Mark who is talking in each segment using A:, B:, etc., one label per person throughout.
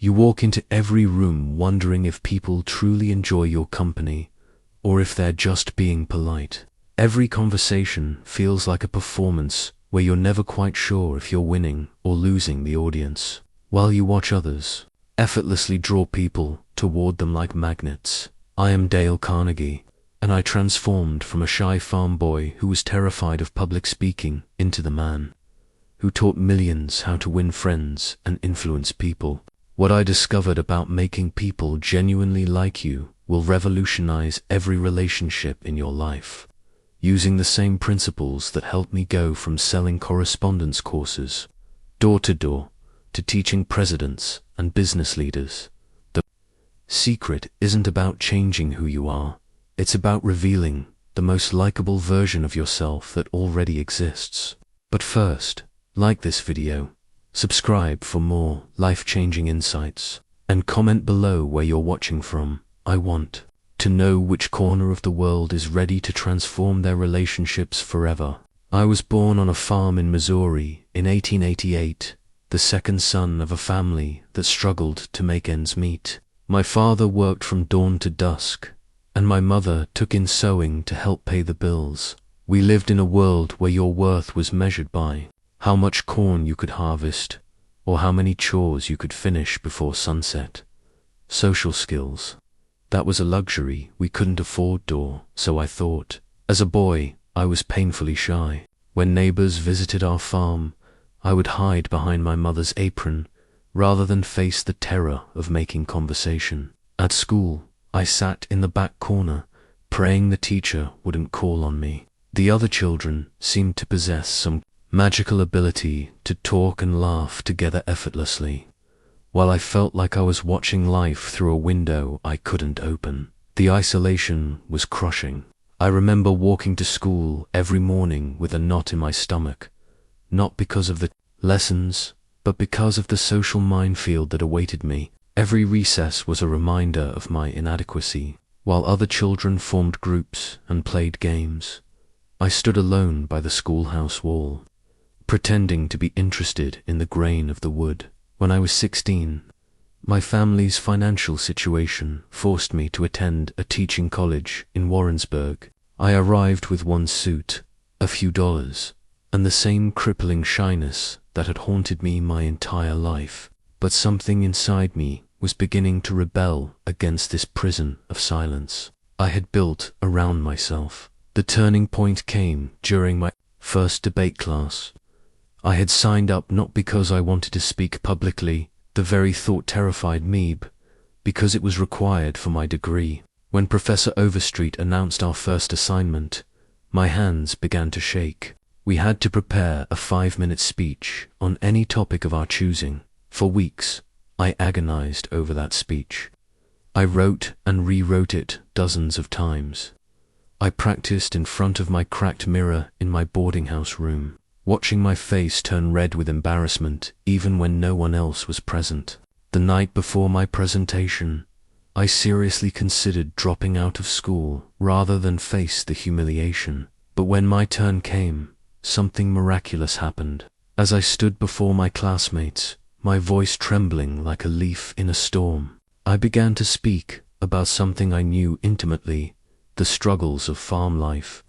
A: You walk into every room wondering if people truly enjoy your company, or if they're just being polite. Every conversation feels like a performance where you're never quite sure if you're winning or losing the audience. While you watch others effortlessly draw people toward them like magnets. I am Dale Carnegie, and I transformed from a shy farm boy who was terrified of public speaking into the man who taught millions how to win friends and influence people. What I discovered about making people genuinely like you will revolutionize every relationship in your life. Using the same principles that helped me go from selling correspondence courses door to door to teaching presidents and business leaders. The secret isn't about changing who you are, it's about revealing the most likable version of yourself that already exists. But first, like this video, subscribe for more life-changing insights, and comment below where you're watching from. I want to know which corner of the world is ready to transform their relationships forever. I was born on a farm in Missouri in 1888, the second son of a family that struggled to make ends meet. My father worked from dawn to dusk, and my mother took in sewing to help pay the bills. We lived in a world where your worth was measured by how much corn you could harvest, or how many chores you could finish before sunset. Social skills, that was a luxury we couldn't afford, so I thought. As a boy, I was painfully shy. When neighbors visited our farm, I would hide behind my mother's apron rather than face the terror of making conversation. At school, I sat in the back corner, praying the teacher wouldn't call on me. The other children seemed to possess some magical ability to talk and laugh together effortlessly, while I felt like I was watching life through a window I couldn't open. The isolation was crushing. I remember walking to school every morning with a knot in my stomach, not because of the lessons, but because of the social minefield that awaited me. Every recess was a reminder of my inadequacy. While other children formed groups and played games, I stood alone by the schoolhouse wall, pretending to be interested in the grain of the wood. When I was 16, my family's financial situation forced me to attend a teaching college in Warrensburg. I arrived with one suit, a few dollars, and the same crippling shyness that had haunted me my entire life. But something inside me was beginning to rebel against this prison of silence I had built around myself. The turning point came during my first debate class. I had signed up not because I wanted to speak publicly, the very thought terrified me, because it was required for my degree. When Professor Overstreet announced our first assignment, my hands began to shake. We had to prepare a 5-minute speech on any topic of our choosing. For weeks, I agonized over that speech. I wrote and rewrote it dozens of times. I practiced in front of my cracked mirror in my boarding house room, watching my face turn red with embarrassment even when no one else was present. The night before my presentation, I seriously considered dropping out of school rather than face the humiliation. But when my turn came, something miraculous happened. As I stood before my classmates, my voice trembling like a leaf in a storm, I began to speak about something I knew intimately: the struggles of farm life,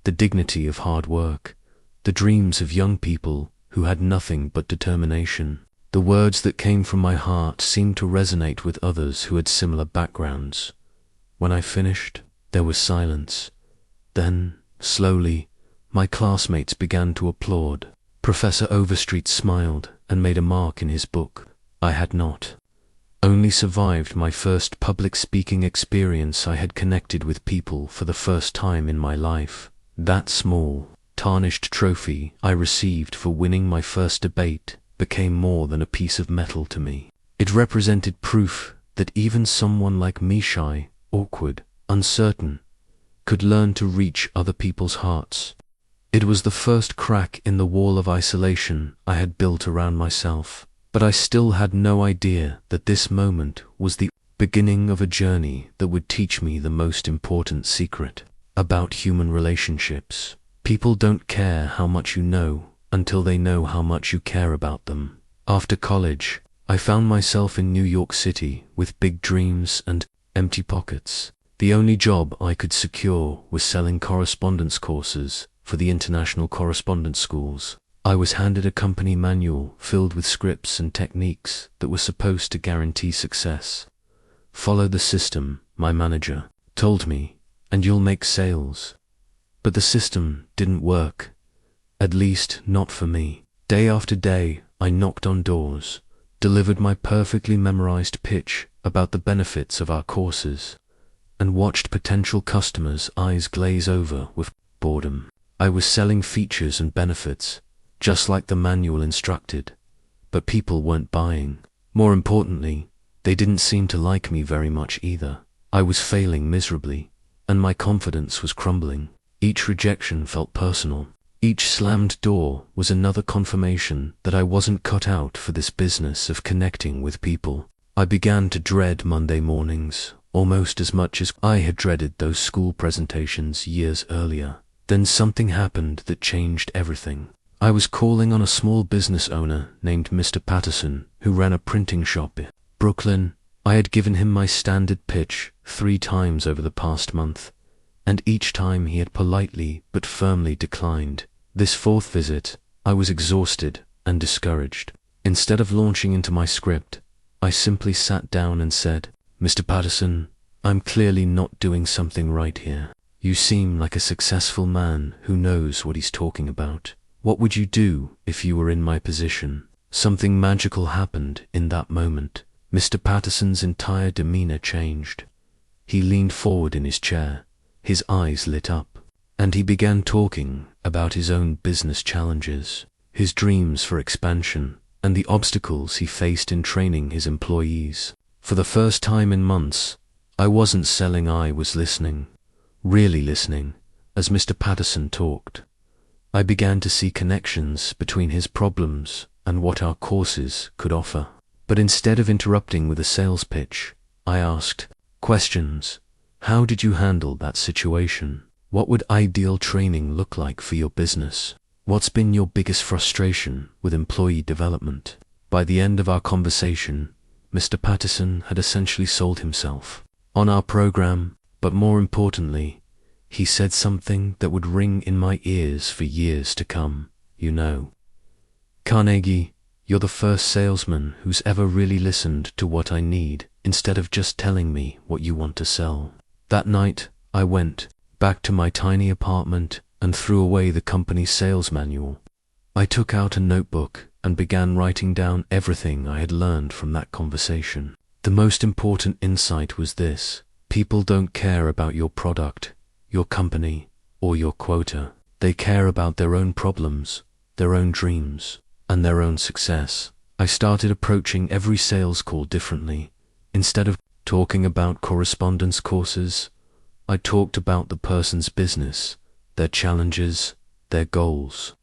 A: the dignity of hard work, the dreams of young people who had nothing but determination. The words that came from my heart seemed to resonate with others who had similar backgrounds. When I finished, there was silence. Then, slowly, my classmates began to applaud. Professor Overstreet smiled and made a mark in his book. I had not only survived my first public speaking experience, I had connected with people for the first time in my life. That small, tarnished trophy I received for winning my first debate became more than a piece of metal to me. It represented proof that even someone like me, shy, awkward, uncertain, could learn to reach other people's hearts. It was the first crack in the wall of isolation I had built around myself, but I still had no idea that this moment was the beginning of a journey that would teach me the most important secret about human relationships. People don't care how much you know until they know how much you care about them. After college, I found myself in New York City with big dreams and empty pockets. The only job I could secure was selling correspondence courses for the international correspondence schools. I was handed a company manual filled with scripts and techniques that were supposed to guarantee success. Follow the system, my manager told me, and you'll make sales. But the system didn't work, at least not for me. Day after day, I knocked on doors, delivered my perfectly memorized pitch about the benefits of our courses, and watched potential customers' eyes glaze over with boredom. I was selling features and benefits, just like the manual instructed, but people weren't buying. More importantly, they didn't seem to like me very much either. I was failing miserably, and my confidence was crumbling. Each rejection felt personal. Each slammed door was another confirmation that I wasn't cut out for this business of connecting with people. I began to dread Monday mornings, almost as much as I had dreaded those school presentations years earlier. Then something happened that changed everything. I was calling on a small business owner named Mr. Patterson, who ran a printing shop in Brooklyn. I had given him my standard pitch 3 times over the past month, and each time he had politely but firmly declined. This 4th visit, I was exhausted and discouraged. Instead of launching into my script, I simply sat down and said, "Mr. Patterson, I'm clearly not doing something right here. You seem like a successful man who knows what he's talking about. What would you do if you were in my position?" Something magical happened in that moment. Mr. Patterson's entire demeanor changed. He leaned forward in his chair, his eyes lit up, and he began talking about his own business challenges, his dreams for expansion, and the obstacles he faced in training his employees. For the first time in months, I wasn't selling, I was listening, really listening, as Mr. Patterson talked. I began to see connections between his problems and what our courses could offer. But instead of interrupting with a sales pitch, I asked questions. How did you handle that situation? What would ideal training look like for your business? What's been your biggest frustration with employee development? By the end of our conversation, Mr. Patterson had essentially sold himself on our program, but more importantly, he said something that would ring in my ears for years to come. "You know, Carnegie, you're the first salesman who's ever really listened to what I need instead of just telling me what you want to sell." That night, I went back to my tiny apartment and threw away the company's sales manual. I took out a notebook and began writing down everything I had learned from that conversation. The most important insight was this: people don't care about your product, your company, or your quota. They care about their own problems, their own dreams, and their own success. I started approaching every sales call differently. Instead of talking about correspondence courses, I talked about the person's business, their challenges, their goals.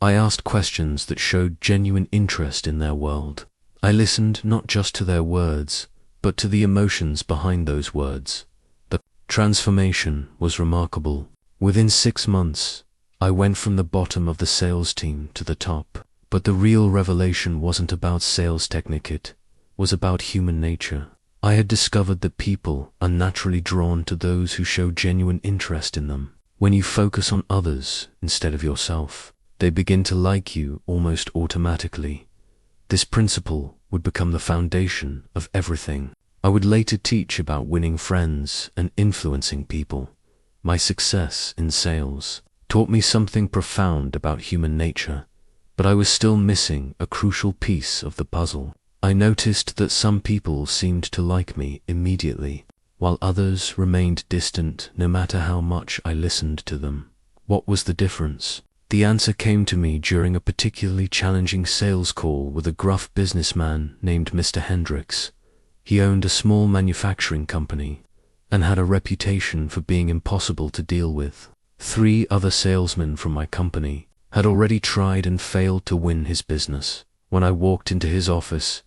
A: I asked questions that showed genuine interest in their world. I listened not just to their words, but to the emotions behind those words. The transformation was remarkable. Within 6 months, I went from the bottom of the sales team to the top. But the real revelation wasn't about sales technique, it was about human nature. I had discovered that people are naturally drawn to those who show genuine interest in them. When you focus on others instead of yourself, they begin to like you almost automatically. This principle would become the foundation of everything. I would later teach about winning friends and influencing people. My success in sales taught me something profound about human nature, but I was still missing a crucial piece of the puzzle. I noticed that some people seemed to like me immediately, while others remained distant no matter how much I listened to them. What was the difference? The answer came to me during a particularly challenging sales call with a gruff businessman named Mr. Hendricks. He owned a small manufacturing company and had a reputation for being impossible to deal with. 3 other salesmen from my company had already tried and failed to win his business. When I walked into his office,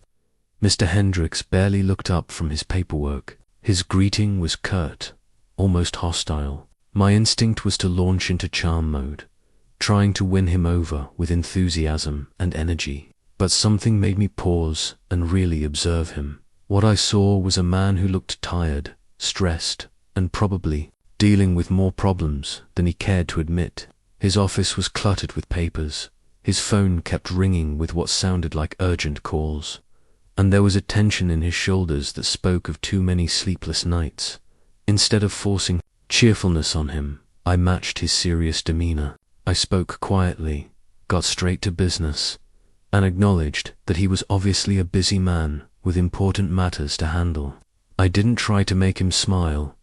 A: Mr. Hendricks barely looked up from his paperwork. His greeting was curt, almost hostile. My instinct was to launch into charm mode, trying to win him over with enthusiasm and energy. but something made me pause and really observe him. What I saw was a man who looked tired, stressed, and probably dealing with more problems than he cared to admit. His office was cluttered with papers. His phone kept ringing with what sounded like urgent calls, and there was a tension in his shoulders that spoke of too many sleepless nights. Instead of forcing cheerfulness on him, I matched his serious demeanor. I spoke quietly, got straight to business, and acknowledged that he was obviously a busy man with important matters to handle. I didn't try to make him smile,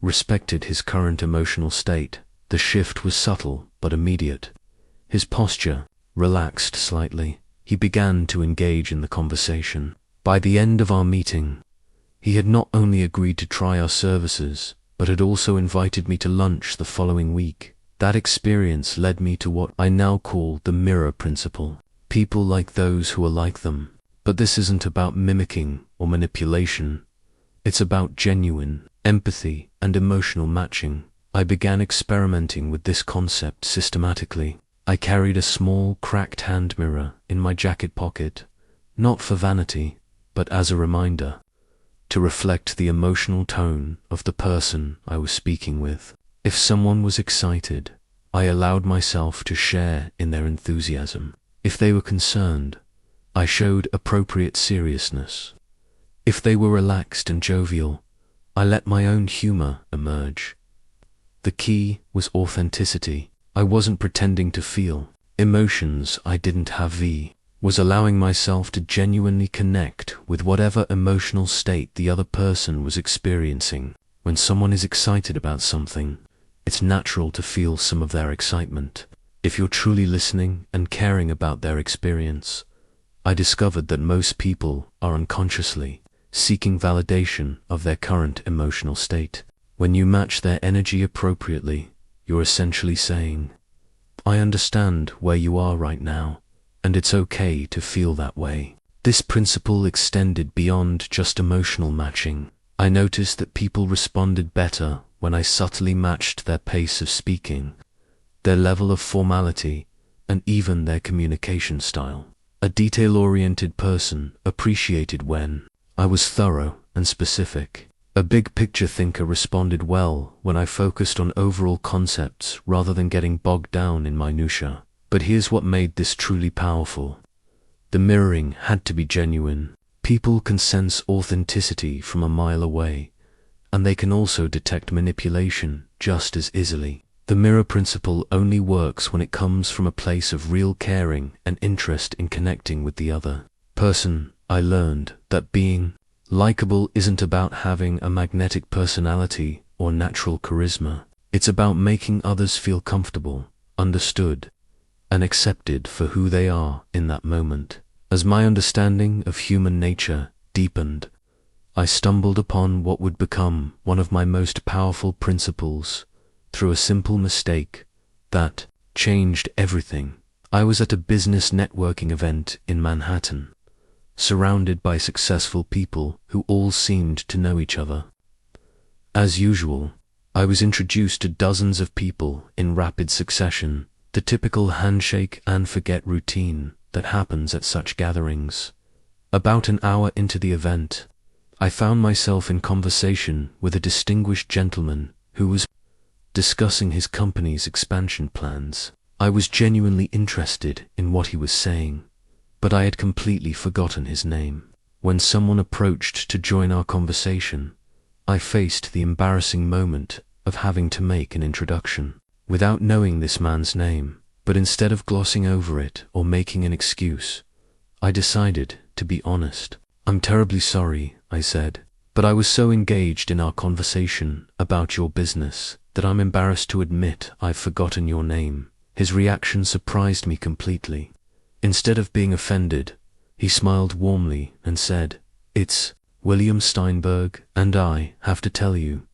A: respected his current emotional state. The shift was subtle but immediate. His posture relaxed slightly. He began to engage in the conversation. By the end of our meeting, he had not only agreed to try our services, but had also invited me to lunch the following week. That experience led me to what I now call the mirror principle. People like those who are like them. But this isn't about mimicking or manipulation. It's about genuine empathy and emotional matching. I began experimenting with this concept systematically. I carried a small, cracked hand mirror in my jacket pocket, not for vanity, but as a reminder, to reflect the emotional tone of the person I was speaking with. If someone was excited, I allowed myself to share in their enthusiasm. If they were concerned, I showed appropriate seriousness. If they were relaxed and jovial, I let my own humor emerge. The key was authenticity. I wasn't pretending to feel emotions I didn't have. Was allowing myself to genuinely connect with whatever emotional state the other person was experiencing. When someone is excited about something, it's natural to feel some of their excitement. If you're truly listening and caring about their experience, I discovered that most people are unconsciously seeking validation of their current emotional state. When you match their energy appropriately, you're essentially saying, I understand where you are right now, and it's okay to feel that way. This principle extended beyond just emotional matching. I noticed that people responded better when I subtly matched their pace of speaking, their level of formality, and even their communication style. A detail-oriented person appreciated when I was thorough and specific. A big-picture thinker responded well when I focused on overall concepts rather than getting bogged down in minutiae. But here's what made this truly powerful. The mirroring had to be genuine. People can sense authenticity from a mile away, and they can also detect manipulation just as easily. The mirror principle only works when it comes from a place of real caring and interest in connecting with the other person. I learned that being likable isn't about having a magnetic personality or natural charisma. It's about making others feel comfortable, understood, and accepted for who they are in that moment. As my understanding of human nature deepened, I stumbled upon what would become one of my most powerful principles through a simple mistake that changed everything. I was at a business networking event in Manhattan, surrounded by successful people who all seemed to know each other. As usual, I was introduced to dozens of people in rapid succession, the typical handshake and forget routine that happens at such gatherings. About an hour into the event, I found myself in conversation with a distinguished gentleman who was discussing his company's expansion plans. I was genuinely interested in what he was saying, but I had completely forgotten his name. When someone approached to join our conversation, I faced the embarrassing moment of having to make an introduction without knowing this man's name. But instead of glossing over it or making an excuse, I decided to be honest. I'm terribly sorry, I said, but I was so engaged in our conversation about your business that I'm embarrassed to admit I've forgotten your name. His reaction surprised me completely. Instead of being offended, he smiled warmly and said, It's William Steinberg, and I have to tell you,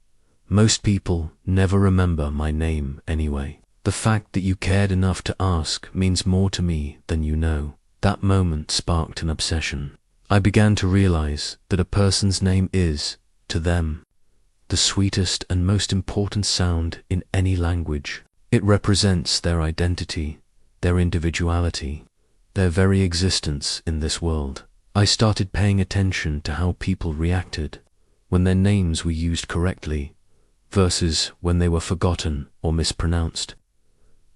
A: most people never remember my name anyway. The fact that you cared enough to ask means more to me than you know. That moment sparked an obsession. I began to realize that a person's name is, to them, the sweetest and most important sound in any language. It represents their identity, their individuality, their very existence in this world. I started paying attention to how people reacted when their names were used correctly versus when they were forgotten or mispronounced.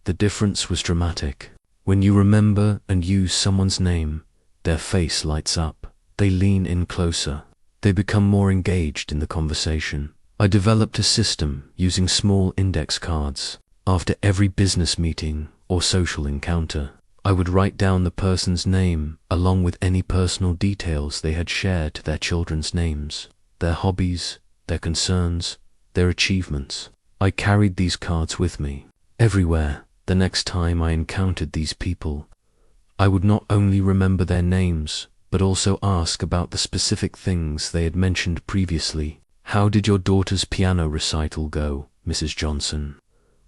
A: The difference was dramatic. When you remember and use someone's name, their face lights up. They lean in closer. They become more engaged in the conversation. I developed a system using small index cards. After every business meeting or social encounter, I would write down the person's name along with any personal details they had shared to their children's names, their hobbies, their concerns, their achievements. I carried these cards with me everywhere. The next time I encountered these people, I would not only remember their names, but also ask about the specific things they had mentioned previously. How did your daughter's piano recital go, Mrs. Johnson?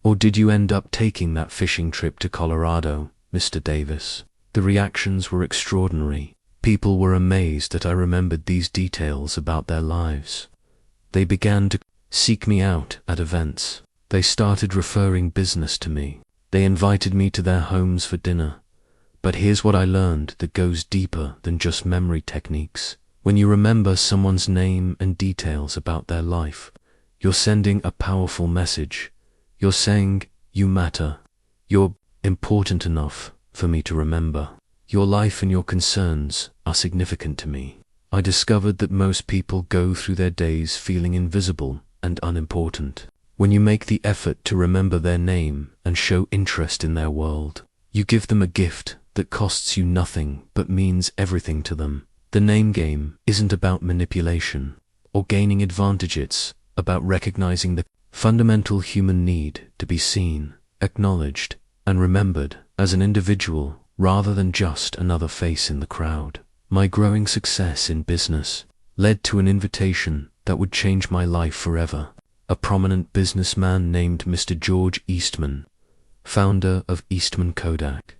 A: Or did you end up taking that fishing trip to Colorado, Mr. Davis? The reactions were extraordinary. People were amazed that I remembered these details about their lives. They began to seek me out at events. They started referring business to me. They invited me to their homes for dinner. But here's what I learned that goes deeper than just memory techniques. When you remember someone's name and details about their life, you're sending a powerful message. You're saying, you matter. You're important enough for me to remember. Your life and your concerns are significant to me. I discovered that most people go through their days feeling invisible and unimportant. When you make the effort to remember their name and show interest in their world, you give them a gift that costs you nothing but means everything to them. The name game isn't about manipulation or gaining advantage. It's about recognizing the fundamental human need to be seen, acknowledged, and remembered as an individual rather than just another face in the crowd. My growing success in business led to an invitation that would change my life forever. A prominent businessman named Mr. George Eastman, founder of Eastman Kodak,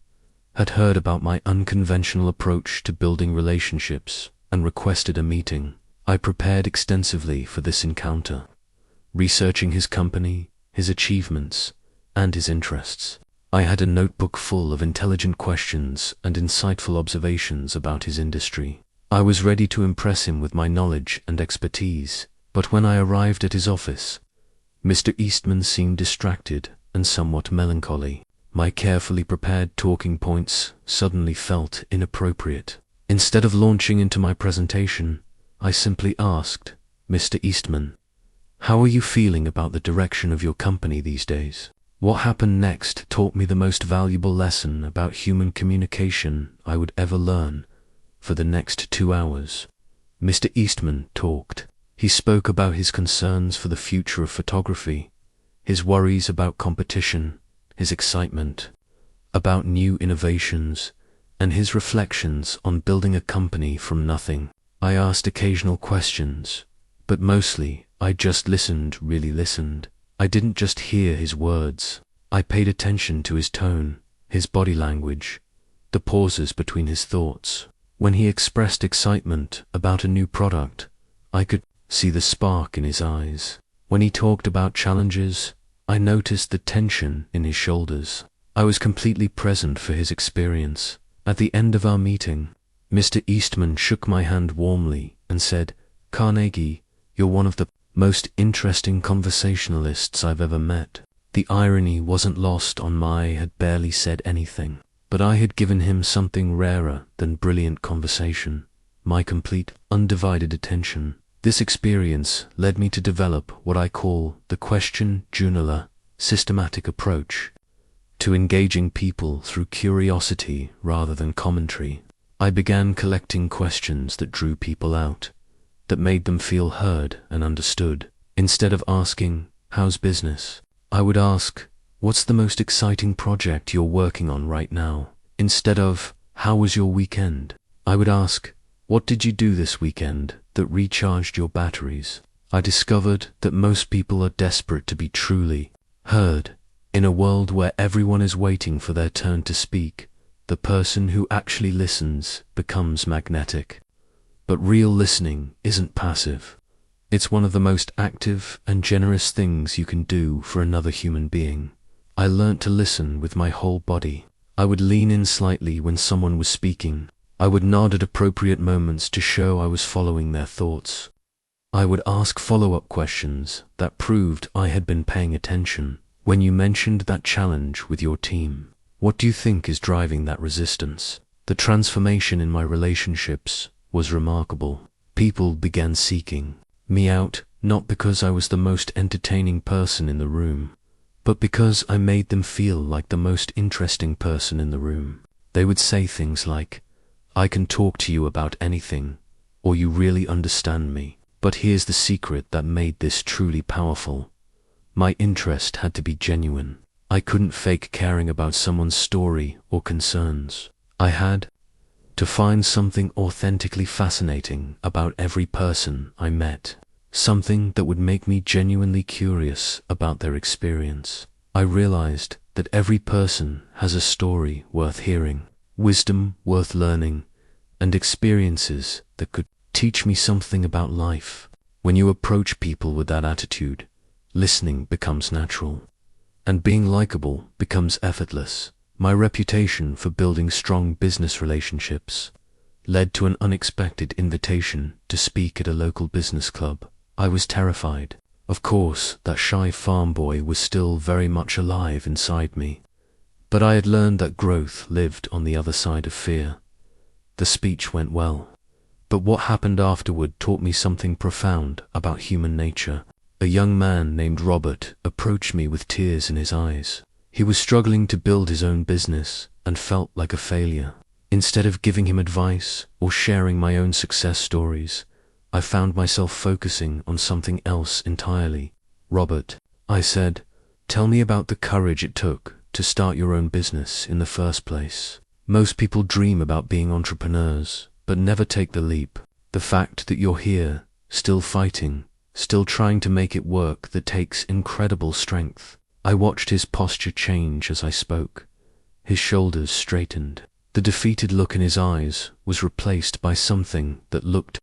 A: had heard about my unconventional approach to building relationships and requested a meeting. I prepared extensively for this encounter, researching his company, his achievements, and his interests. I had a notebook full of intelligent questions and insightful observations about his industry. I was ready to impress him with my knowledge and expertise, but when I arrived at his office, Mr. Eastman seemed distracted and somewhat melancholy. My carefully prepared talking points suddenly felt inappropriate. Instead of launching into my presentation, I simply asked, Mr. Eastman, how are you feeling about the direction of your company these days? What happened next taught me the most valuable lesson about human communication I would ever learn. For the next 2 hours, Mr. Eastman talked. He spoke about his concerns for the future of photography, his worries about competition, his excitement about new innovations, and his reflections on building a company from nothing. I asked occasional questions, but mostly I just listened, really listened. I didn't just hear his words. I paid attention to his tone, his body language, the pauses between his thoughts. When he expressed excitement about a new product, I could see the spark in his eyes. When he talked about challenges, I noticed the tension in his shoulders. I was completely present for his experience. At the end of our meeting, Mr. Eastman shook my hand warmly and said, Carnegie, you're one of the most interesting conversationalists I've ever met. The irony wasn't lost on my had barely said anything, but I had given him something rarer than brilliant conversation, my complete, undivided attention. This experience led me to develop what I call the question-journaler systematic approach to engaging people through curiosity rather than commentary. I began collecting questions that drew people out, that made them feel heard and understood. Instead of asking, how's business? I would ask, what's the most exciting project you're working on right now? Instead of, how was your weekend? I would ask, what did you do this weekend that recharged your batteries? I discovered that most people are desperate to be truly heard. In a world where everyone is waiting for their turn to speak, the person who actually listens becomes magnetic. But real listening isn't passive. It's one of the most active and generous things you can do for another human being. I learnt to listen with my whole body. I would lean in slightly when someone was speaking. I would nod at appropriate moments to show I was following their thoughts. I would ask follow-up questions that proved I had been paying attention. When you mentioned that challenge with your team, what do you think is driving that resistance? The transformation in my relationships was remarkable. People began seeking me out, not because I was the most entertaining person in the room, but because I made them feel like the most interesting person in the room. They would say things like, "I can talk to you about anything," or "You really understand me." But here's the secret that made this truly powerful. My interest had to be genuine. I couldn't fake caring about someone's story or concerns. I had to find something authentically fascinating about every person I met. Something that would make me genuinely curious about their experience. I realized that every person has a story worth hearing, wisdom worth learning, and experiences that could teach me something about life. When you approach people with that attitude, listening becomes natural, and being likable becomes effortless. My reputation for building strong business relationships led to an unexpected invitation to speak at a local business club. I was terrified. Of course, that shy farm boy was still very much alive inside me, but I had learned that growth lived on the other side of fear. The speech went well, but what happened afterward taught me something profound about human nature. A young man named Robert approached me with tears in his eyes. He was struggling to build his own business and felt like a failure. Instead of giving him advice or sharing my own success stories, I found myself focusing on something else entirely. "Robert," I said, "tell me about the courage it took to start your own business in the first place. Most people dream about being entrepreneurs, but never take the leap. The fact that you're here, still fighting, still trying to make it work, that takes incredible strength." I watched his posture change as I spoke. His shoulders straightened. The defeated look in his eyes was replaced by something that looked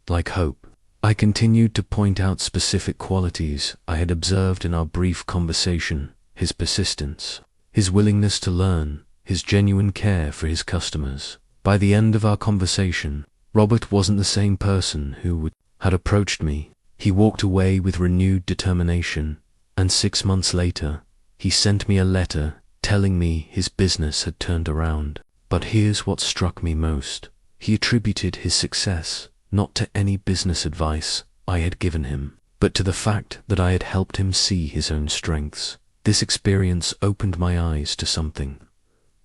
A: like hope. I continued to point out specific qualities I had observed in our brief conversation: his persistence, his willingness to learn, his genuine care for his customers. By the end of our conversation, Robert wasn't the same person who had approached me. He walked away with renewed determination, and 6 months later, he sent me a letter telling me his business had turned around. But here's what struck me most. He attributed his success not to any business advice I had given him, but to the fact that I had helped him see his own strengths. This experience opened my eyes to something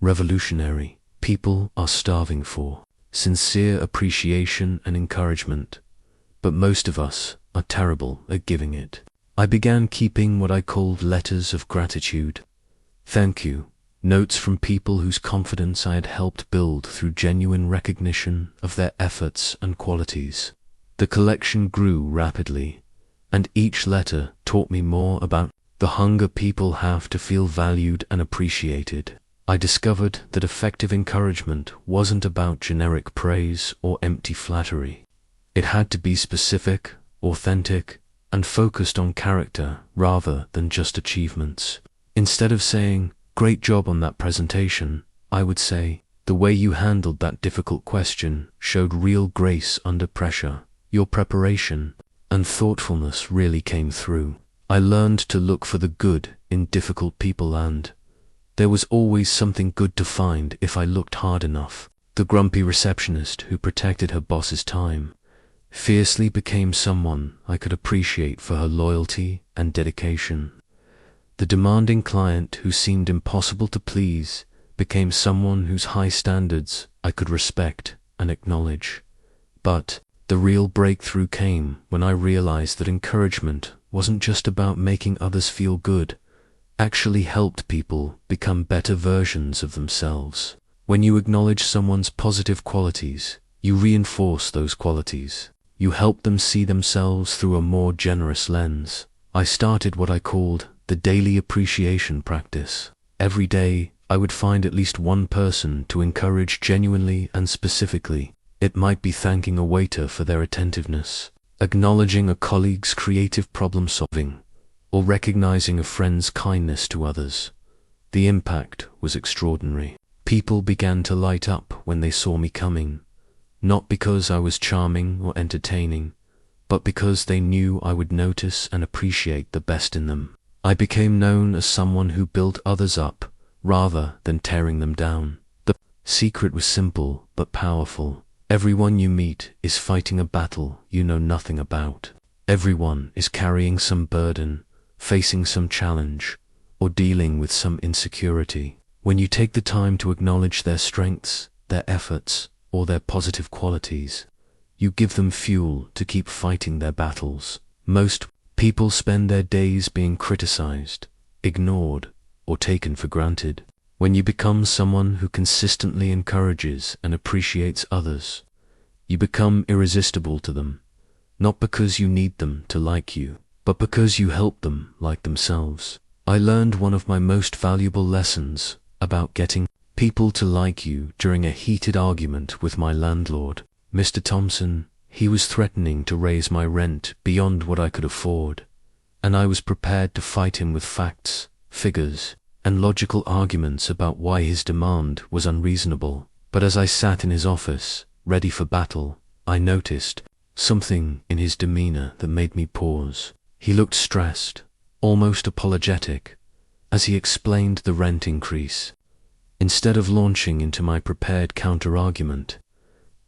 A: revolutionary. People are starving for sincere appreciation and encouragement, but most of us are terrible at giving it. I began keeping what I called letters of gratitude. Thank you notes from people whose confidence I had helped build through genuine recognition of their efforts and qualities. The collection grew rapidly, and each letter taught me more about the hunger people have to feel valued and appreciated. I discovered that effective encouragement wasn't about generic praise or empty flattery. It had to be specific, authentic, and focused on character rather than just achievements. Instead of saying, "Great job on that presentation," I would say, "The way you handled that difficult question showed real grace under pressure. Your preparation and thoughtfulness really came through." I learned to look for the good in difficult people, and there was always something good to find if I looked hard enough. The grumpy receptionist who protected her boss's time fiercely became someone I could appreciate for her loyalty and dedication. The demanding client who seemed impossible to please became someone whose high standards I could respect and acknowledge. But the real breakthrough came when I realized that encouragement wasn't just about making others feel good, actually helped people become better versions of themselves. When you acknowledge someone's positive qualities, you reinforce those qualities. You help them see themselves through a more generous lens. I started what I called the daily appreciation practice. Every day, I would find at least one person to encourage genuinely and specifically. It might be thanking a waiter for their attentiveness, acknowledging a colleague's creative problem-solving, or recognizing a friend's kindness to others. The impact was extraordinary. People began to light up when they saw me coming, not because I was charming or entertaining, but because they knew I would notice and appreciate the best in them. I became known as someone who built others up rather than tearing them down. The secret was simple but powerful. Everyone you meet is fighting a battle you know nothing about. Everyone is carrying some burden, facing some challenge, or dealing with some insecurity. When you take the time to acknowledge their strengths, their efforts, or their positive qualities, you give them fuel to keep fighting their battles. Most people spend their days being criticized, ignored, or taken for granted. When you become someone who consistently encourages and appreciates others, you become irresistible to them, not because you need them to like you, but because you help them like themselves. I learned one of my most valuable lessons about getting people to like you during a heated argument with my landlord, Mr. Thompson. He was threatening to raise my rent beyond what I could afford, and I was prepared to fight him with facts, figures, and logical arguments about why his demand was unreasonable. But as I sat in his office, ready for battle, I noticed something in his demeanor that made me pause. He looked stressed, almost apologetic, as he explained the rent increase. Instead of launching into my prepared counter-argument,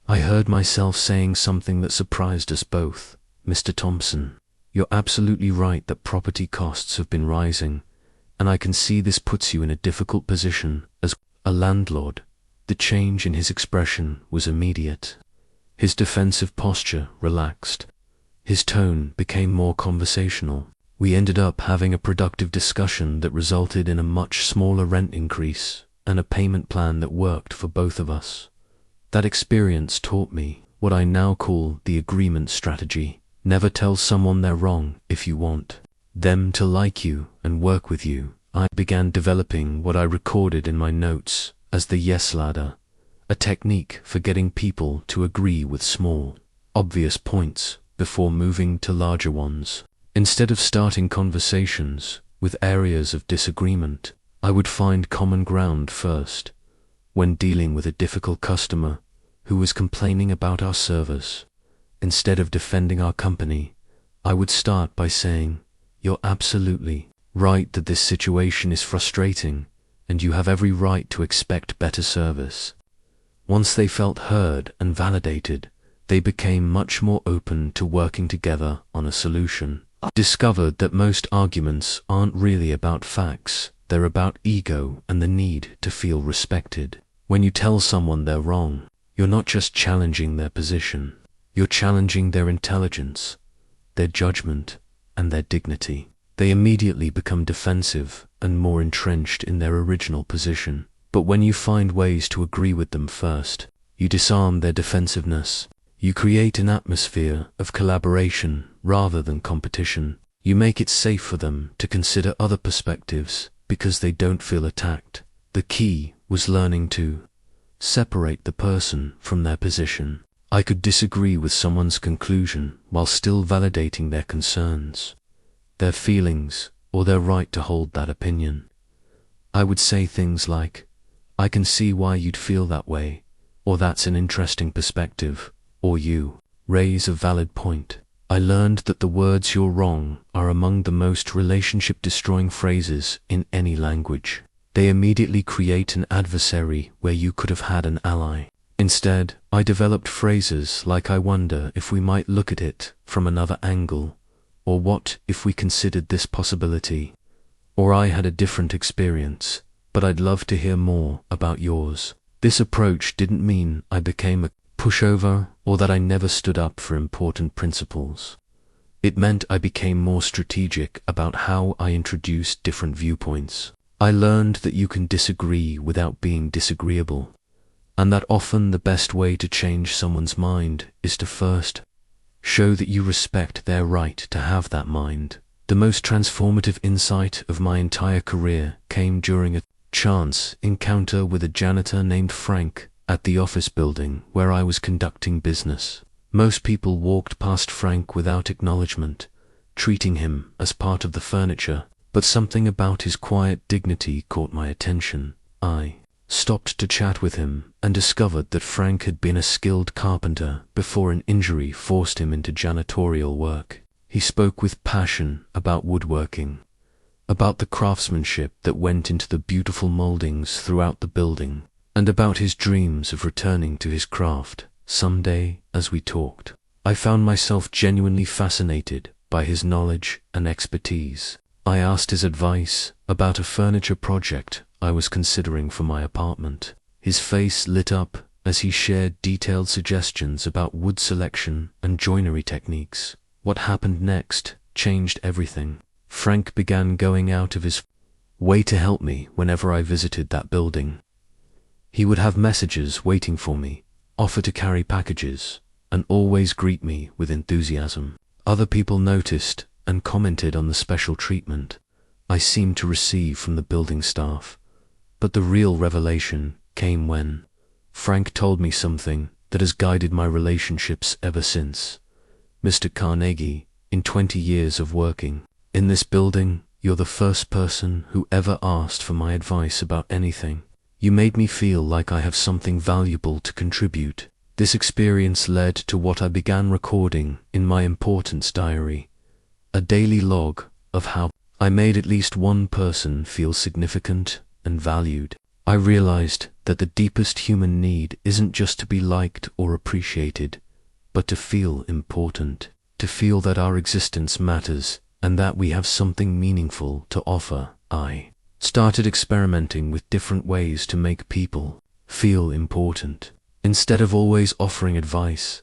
A: I heard myself saying something that surprised us both. "Mr. Thompson, you're absolutely right that property costs have been rising, and I can see this puts you in a difficult position as a landlord." The change in his expression was immediate. His defensive posture relaxed. His tone became more conversational. We ended up having a productive discussion that resulted in a much smaller rent increase and a payment plan that worked for both of us. That experience taught me what I now call the agreement strategy. Never tell someone they're wrong if you want them to like you and work with you. I began developing what I recorded in my notes as the yes ladder, a technique for getting people to agree with small, obvious points before moving to larger ones. Instead of starting conversations with areas of disagreement, I would find common ground first. When dealing with a difficult customer who was complaining about our service, instead of defending our company, I would start by saying, "You're absolutely right that this situation is frustrating, and you have every right to expect better service." Once they felt heard and validated, they became much more open to working together on a solution. I discovered that most arguments aren't really about facts. They're about ego and the need to feel respected. When you tell someone they're wrong, you're not just challenging their position. You're challenging their intelligence, their judgment, and their dignity. They immediately become defensive and more entrenched in their original position. But when you find ways to agree with them first, you disarm their defensiveness. You create an atmosphere of collaboration rather than competition. You make it safe for them to consider other perspectives because they don't feel attacked. The key was learning to separate the person from their position. I could disagree with someone's conclusion while still validating their concerns, their feelings, or their right to hold that opinion. I would say things like, "I can see why you'd feel that way," or "That's an interesting perspective," or "You raise a valid point." I learned that the words "you're wrong" are among the most relationship-destroying phrases in any language. They immediately create an adversary where you could have had an ally. Instead, I developed phrases like "I wonder if we might look at it from another angle," or "What if we considered this possibility," or "I had a different experience, but I'd love to hear more about yours." This approach didn't mean I became a pushover or that I never stood up for important principles. It meant I became more strategic about how I introduced different viewpoints. I learned that you can disagree without being disagreeable, and that often the best way to change someone's mind is to first show that you respect their right to have that mind. The most transformative insight of my entire career came during a chance encounter with a janitor named Frank at the office building where I was conducting business. Most people walked past Frank without acknowledgement, treating him as part of the furniture, but something about his quiet dignity caught my attention. I stopped to chat with him, and discovered that Frank had been a skilled carpenter before an injury forced him into janitorial work. He spoke with passion about woodworking, about the craftsmanship that went into the beautiful moldings throughout the building, and about his dreams of returning to his craft someday. As we talked, I found myself genuinely fascinated by his knowledge and expertise. I asked his advice about a furniture project I was considering for my apartment. His face lit up as he shared detailed suggestions about wood selection and joinery techniques. What happened next changed everything. Frank began going out of his way to help me whenever I visited that building. He would have messages waiting for me, offer to carry packages, and always greet me with enthusiasm. Other people noticed and commented on the special treatment I seemed to receive from the building staff. But the real revelation came when Frank told me something that has guided my relationships ever since. Mr. Carnegie, in 20 years of working in this building, you're the first person who ever asked for my advice about anything. You made me feel like I have something valuable to contribute. This experience led to what I began recording in my importance diary, a daily log of how I made at least one person feel significant and valued. I realized that the deepest human need isn't just to be liked or appreciated, but to feel important, to feel that our existence matters and that we have something meaningful to offer. I started experimenting with different ways to make people feel important. Instead of always offering advice,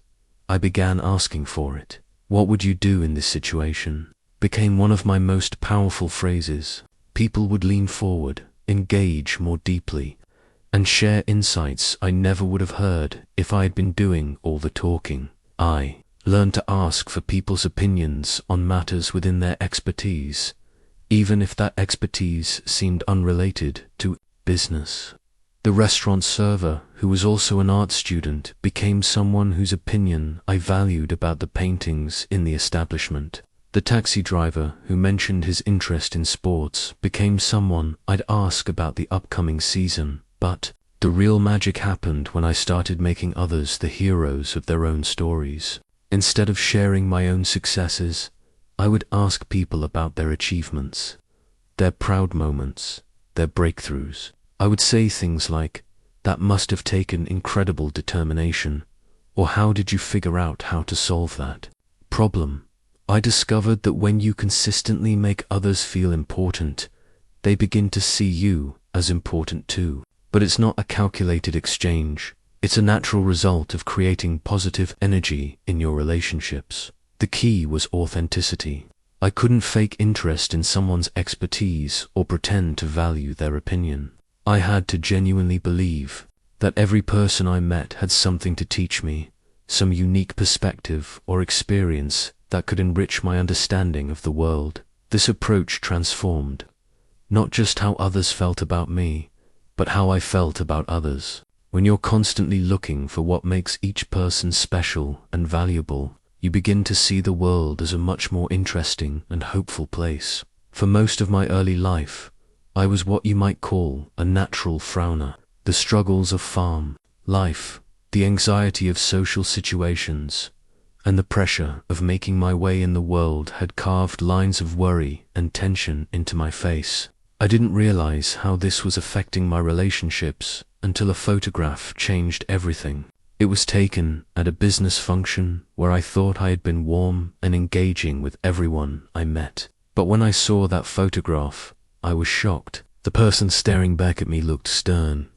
A: I began asking for it. What would you do in this situation? Became one of my most powerful phrases. People would lean forward, engage more deeply, and share insights I never would have heard if I had been doing all the talking. I learned to ask for people's opinions on matters within their expertise, even if that expertise seemed unrelated to business. The restaurant server, who was also an art student, became someone whose opinion I valued about the paintings in the establishment. The taxi driver, who mentioned his interest in sports, became someone I'd ask about the upcoming season. But the real magic happened when I started making others the heroes of their own stories. Instead of sharing my own successes, I would ask people about their achievements, their proud moments, their breakthroughs. I would say things like, "That must have taken incredible determination," or "How did you figure out how to solve that problem?" I discovered that when you consistently make others feel important, they begin to see you as important too. But it's not a calculated exchange. It's a natural result of creating positive energy in your relationships. The key was authenticity. I couldn't fake interest in someone's expertise or pretend to value their opinion. I had to genuinely believe that every person I met had something to teach me, some unique perspective or experience that could enrich my understanding of the world. This approach transformed not just how others felt about me, but how I felt about others. When you're constantly looking for what makes each person special and valuable, you begin to see the world as a much more interesting and hopeful place. For most of my early life, I was what you might call a natural frowner. The struggles of farm life, the anxiety of social situations, and the pressure of making my way in the world had carved lines of worry and tension into my face. I didn't realize how this was affecting my relationships until a photograph changed everything. It was taken at a business function where I thought I had been warm and engaging with everyone I met. But when I saw that photograph, I was shocked. The person staring back at me looked stern,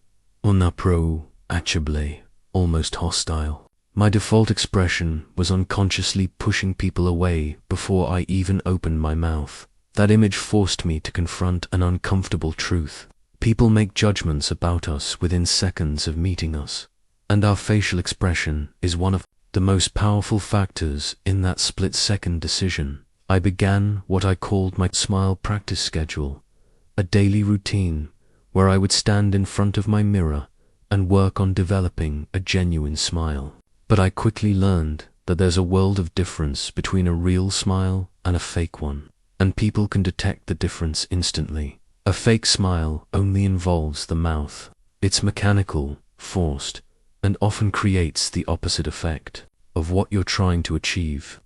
A: unapproachable, almost hostile. My default expression was unconsciously pushing people away before I even opened my mouth. That image forced me to confront an uncomfortable truth. People make judgments about us within seconds of meeting us, and our facial expression is one of the most powerful factors in that split-second decision. I began what I called my smile practice schedule, a daily routine where I would stand in front of my mirror and work on developing a genuine smile. But I quickly learned that there's a world of difference between a real smile and a fake one, and people can detect the difference instantly. A fake smile only involves the mouth. It's mechanical, forced, and often creates the opposite effect of what you're trying to achieve.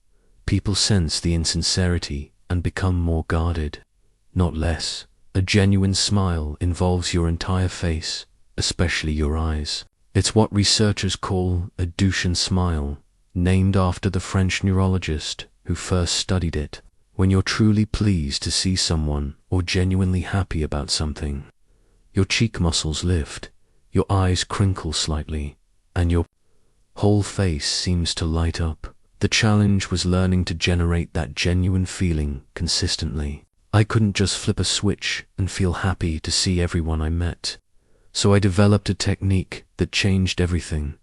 A: People sense the insincerity and become more guarded, not less. A genuine smile involves your entire face, especially your eyes. It's what researchers call a Duchenne smile, named after the French neurologist who first studied it. When you're truly pleased to see someone or genuinely happy about something, your cheek muscles lift, your eyes crinkle slightly, and your whole face seems to light up. The challenge was learning to generate that genuine feeling consistently. I couldn't just flip a switch and feel happy to see everyone I met. So I developed a technique that changed everything.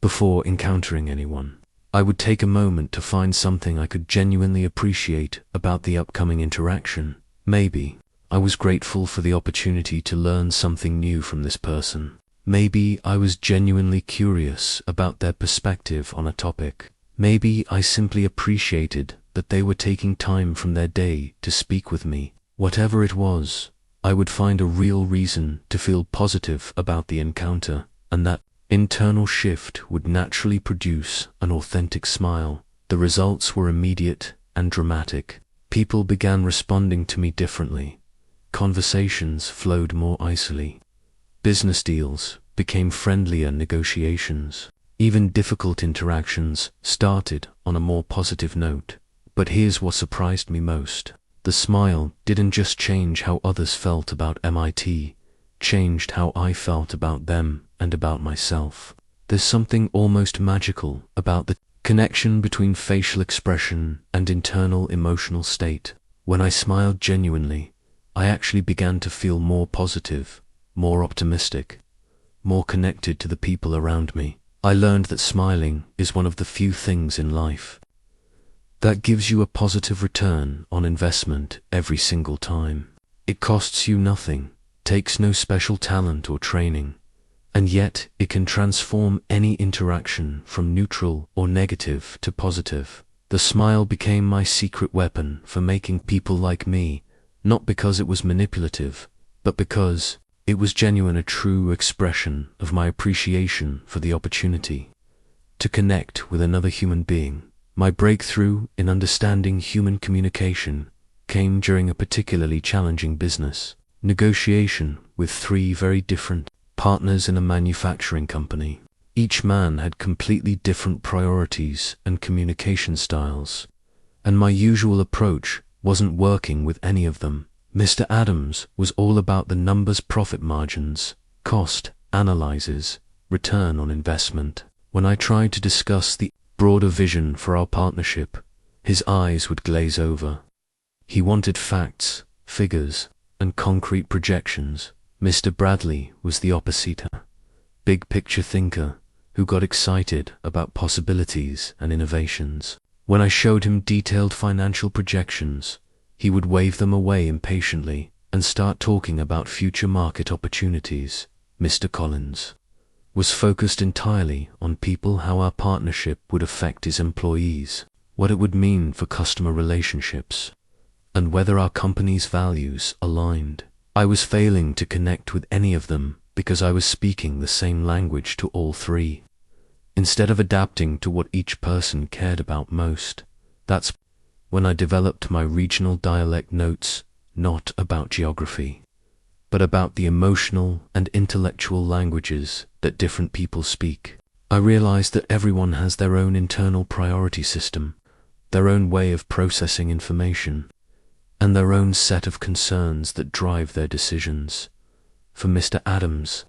A: Before encountering anyone, I would take a moment to find something I could genuinely appreciate about the upcoming interaction. Maybe I was grateful for the opportunity to learn something new from this person. Maybe I was genuinely curious about their perspective on a topic. Maybe I simply appreciated that they were taking time from their day to speak with me. Whatever it was, I would find a real reason to feel positive about the encounter, and that internal shift would naturally produce an authentic smile. The results were immediate and dramatic. People began responding to me differently. Conversations flowed more easily. Business deals became friendlier negotiations. Even difficult interactions started on a more positive note. But here's what surprised me most. The smile didn't just change how others felt about MIT, changed how I felt about them and about myself. There's something almost magical about the connection between facial expression and internal emotional state. When I smiled genuinely, I actually began to feel more positive, more optimistic, more connected to the people around me. I learned that smiling is one of the few things in life that gives you a positive return on investment every single time. It costs you nothing, takes no special talent or training, and yet it can transform any interaction from neutral or negative to positive. The smile became my secret weapon for making people like me, not because it was manipulative, but because it was genuine, a true expression of my appreciation for the opportunity to connect with another human being. My breakthrough in understanding human communication came during a particularly challenging business negotiation with 3 very different partners in a manufacturing company. Each man had completely different priorities and communication styles, and my usual approach wasn't working with any of them. Mr. Adams was all about the numbers, profit margins, cost analyses, return on investment. When I tried to discuss the broader vision for our partnership, his eyes would glaze over. He wanted facts, figures, and concrete projections. Mr. Bradley was the opposite, a big picture thinker who got excited about possibilities and innovations. When I showed him detailed financial projections, he would wave them away impatiently and start talking about future market opportunities. Mr. Collins was focused entirely on people, how our partnership would affect his employees, what it would mean for customer relationships, and whether our company's values aligned. I was failing to connect with any of them because I was speaking the same language to all 3, instead of adapting to what each person cared about most. That's when I developed my regional dialect notes, not about geography, but about the emotional and intellectual languages that different people speak. I realized that everyone has their own internal priority system, their own way of processing information, and their own set of concerns that drive their decisions. For Mr. Adams,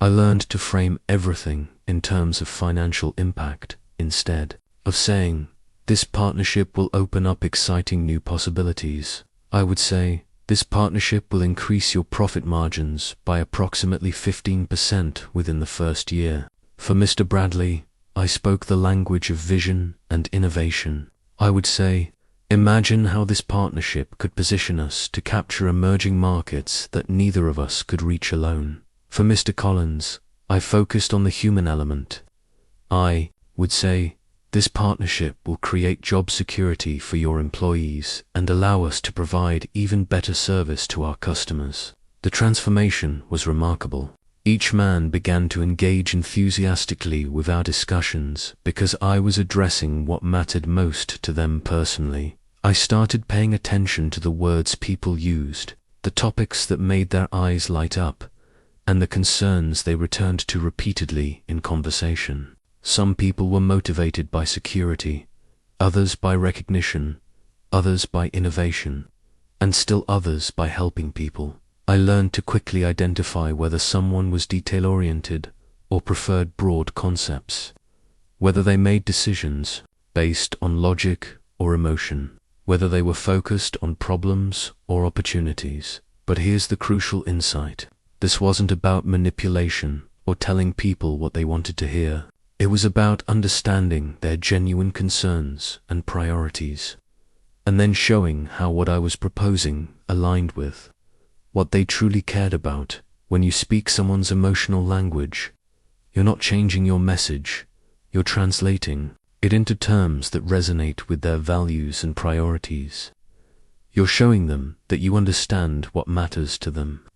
A: I learned to frame everything in terms of financial impact instead of saying, "This partnership will open up exciting new possibilities." I would say, "This partnership will increase your profit margins by approximately 15% within the first year." For Mr. Bradley, I spoke the language of vision and innovation. I would say, "Imagine how this partnership could position us to capture emerging markets that neither of us could reach alone." For Mr. Collins, I focused on the human element. I would say, "This partnership will create job security for your employees and allow us to provide even better service to our customers." The transformation was remarkable. Each man began to engage enthusiastically with our discussions because I was addressing what mattered most to them personally. I started paying attention to the words people used, the topics that made their eyes light up, and the concerns they returned to repeatedly in conversation. Some people were motivated by security, others by recognition, others by innovation, and still others by helping people. I learned to quickly identify whether someone was detail-oriented or preferred broad concepts, whether they made decisions based on logic or emotion, whether they were focused on problems or opportunities. But here's the crucial insight. This wasn't about manipulation or telling people what they wanted to hear. It was about understanding their genuine concerns and priorities, and then showing how what I was proposing aligned with what they truly cared about. When you speak someone's emotional language, you're not changing your message, you're translating it into terms that resonate with their values and priorities. You're showing them that you understand what matters to them,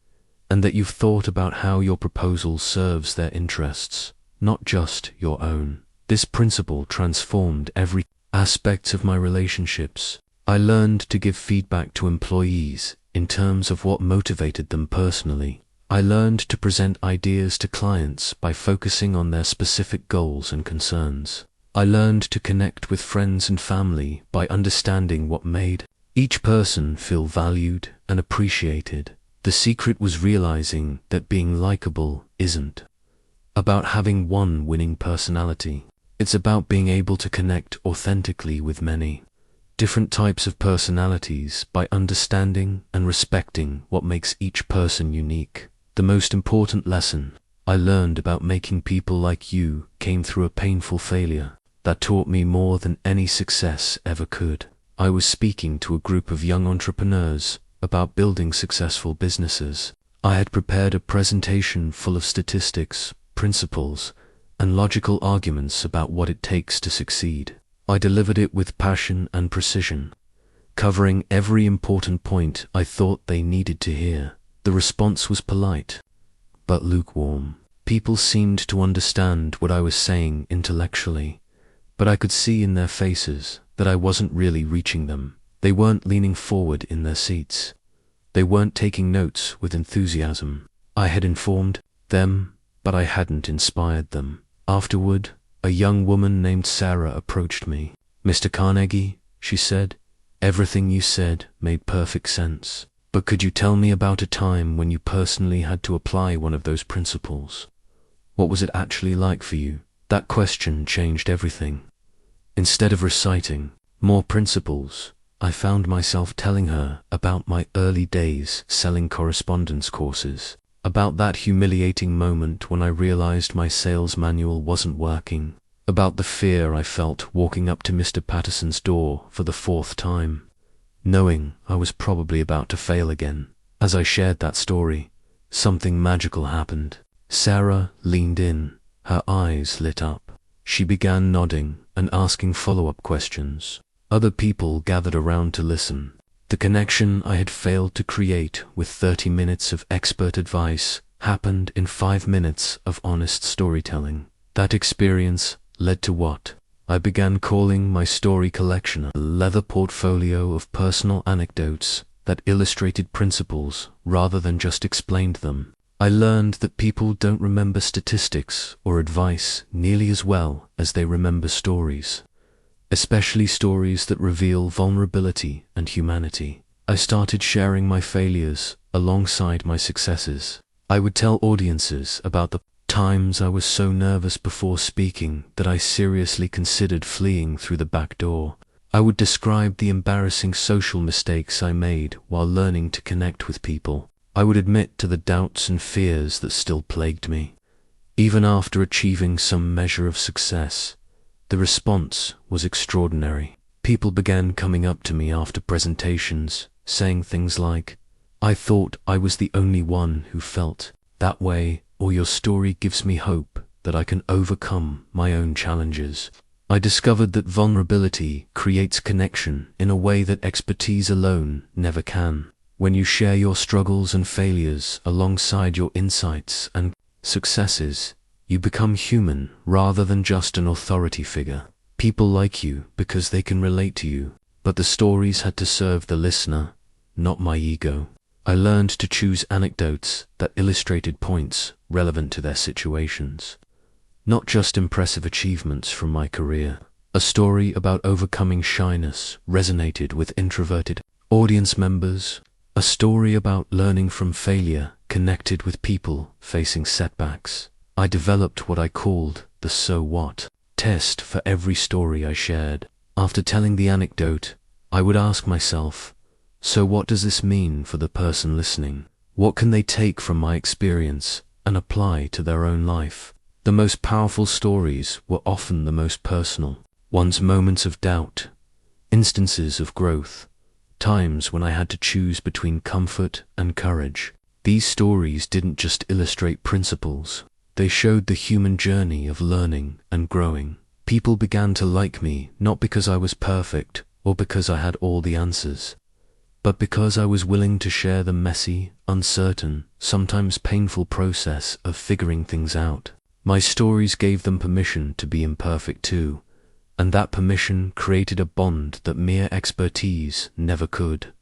A: and that you've thought about how your proposal serves their interests, not just your own. This principle transformed every aspect of my relationships. I learned to give feedback to employees in terms of what motivated them personally. I learned to present ideas to clients by focusing on their specific goals and concerns. I learned to connect with friends and family by understanding what made each person feel valued and appreciated. The secret was realizing that being likable isn't about having one winning personality. It's about being able to connect authentically with many different types of personalities by understanding and respecting what makes each person unique. The most important lesson I learned about making people like you came through a painful failure that taught me more than any success ever could. I was speaking to a group of young entrepreneurs about building successful businesses. I had prepared a presentation full of statistics, principles, and logical arguments about what it takes to succeed. I delivered it with passion and precision, covering every important point I thought they needed to hear. The response was polite, but lukewarm. People seemed to understand what I was saying intellectually, but I could see in their faces that I wasn't really reaching them. They weren't leaning forward in their seats. They weren't taking notes with enthusiasm. I had informed them, but I hadn't inspired them. Afterward, a young woman named Sarah approached me. "Mr. Carnegie," she said, "everything you said made perfect sense. But could you tell me about a time when you personally had to apply one of those principles? What was it actually like for you?" That question changed everything. Instead of reciting more principles, I found myself telling her about my early days selling correspondence courses, about that humiliating moment when I realized my sales manual wasn't working, about the fear I felt walking up to Mr. Patterson's door for the 4th time, knowing I was probably about to fail again. As I shared that story, something magical happened. Sarah leaned in, her eyes lit up. She began nodding and asking follow-up questions. Other people gathered around to listen. The connection I had failed to create with 30 minutes of expert advice happened in 5 minutes of honest storytelling. That experience led to what I began calling my story collection, a leather portfolio of personal anecdotes that illustrated principles rather than just explained them. I learned that people don't remember statistics or advice nearly as well as they remember stories, especially stories that reveal vulnerability and humanity. I started sharing my failures alongside my successes. I would tell audiences about the times I was so nervous before speaking that I seriously considered fleeing through the back door. I would describe the embarrassing social mistakes I made while learning to connect with people. I would admit to the doubts and fears that still plagued me. Even after achieving some measure of success, the response was extraordinary. People began coming up to me after presentations, saying things like, "I thought I was the only one who felt that way," or "Your story gives me hope that I can overcome my own challenges." I discovered that vulnerability creates connection in a way that expertise alone never can. When you share your struggles and failures alongside your insights and successes, you become human rather than just an authority figure. People like you because they can relate to you, but the stories had to serve the listener, not my ego. I learned to choose anecdotes that illustrated points relevant to their situations, not just impressive achievements from my career. A story about overcoming shyness resonated with introverted audience members. A story about learning from failure connected with people facing setbacks. I developed what I called the "so what" test for every story I shared. After telling the anecdote, I would ask myself, so what does this mean for the person listening? What can they take from my experience and apply to their own life? The most powerful stories were often the most personal. One's moments of doubt, instances of growth, times when I had to choose between comfort and courage. These stories didn't just illustrate principles, they showed the human journey of learning and growing. People began to like me not because I was perfect or because I had all the answers, but because I was willing to share the messy, uncertain, sometimes painful process of figuring things out. My stories gave them permission to be imperfect too, and that permission created a bond that mere expertise never could.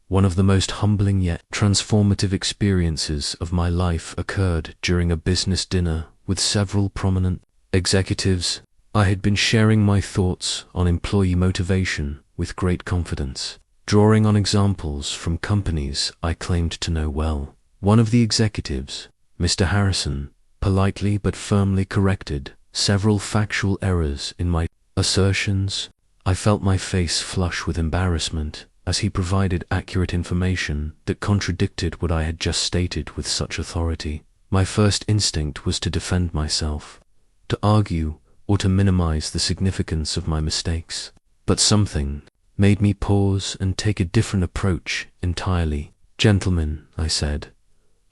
A: One of the most humbling yet transformative experiences of my life occurred during a business dinner with several prominent executives. I had been sharing my thoughts on employee motivation with great confidence, drawing on examples from companies I claimed to know well. One of the executives, Mr. Harrison, politely but firmly corrected several factual errors in my assertions. I felt my face flush with embarrassment as he provided accurate information that contradicted what I had just stated with such authority. My first instinct was to defend myself, to argue, or to minimize the significance of my mistakes. But something made me pause and take a different approach entirely. "Gentlemen," I said,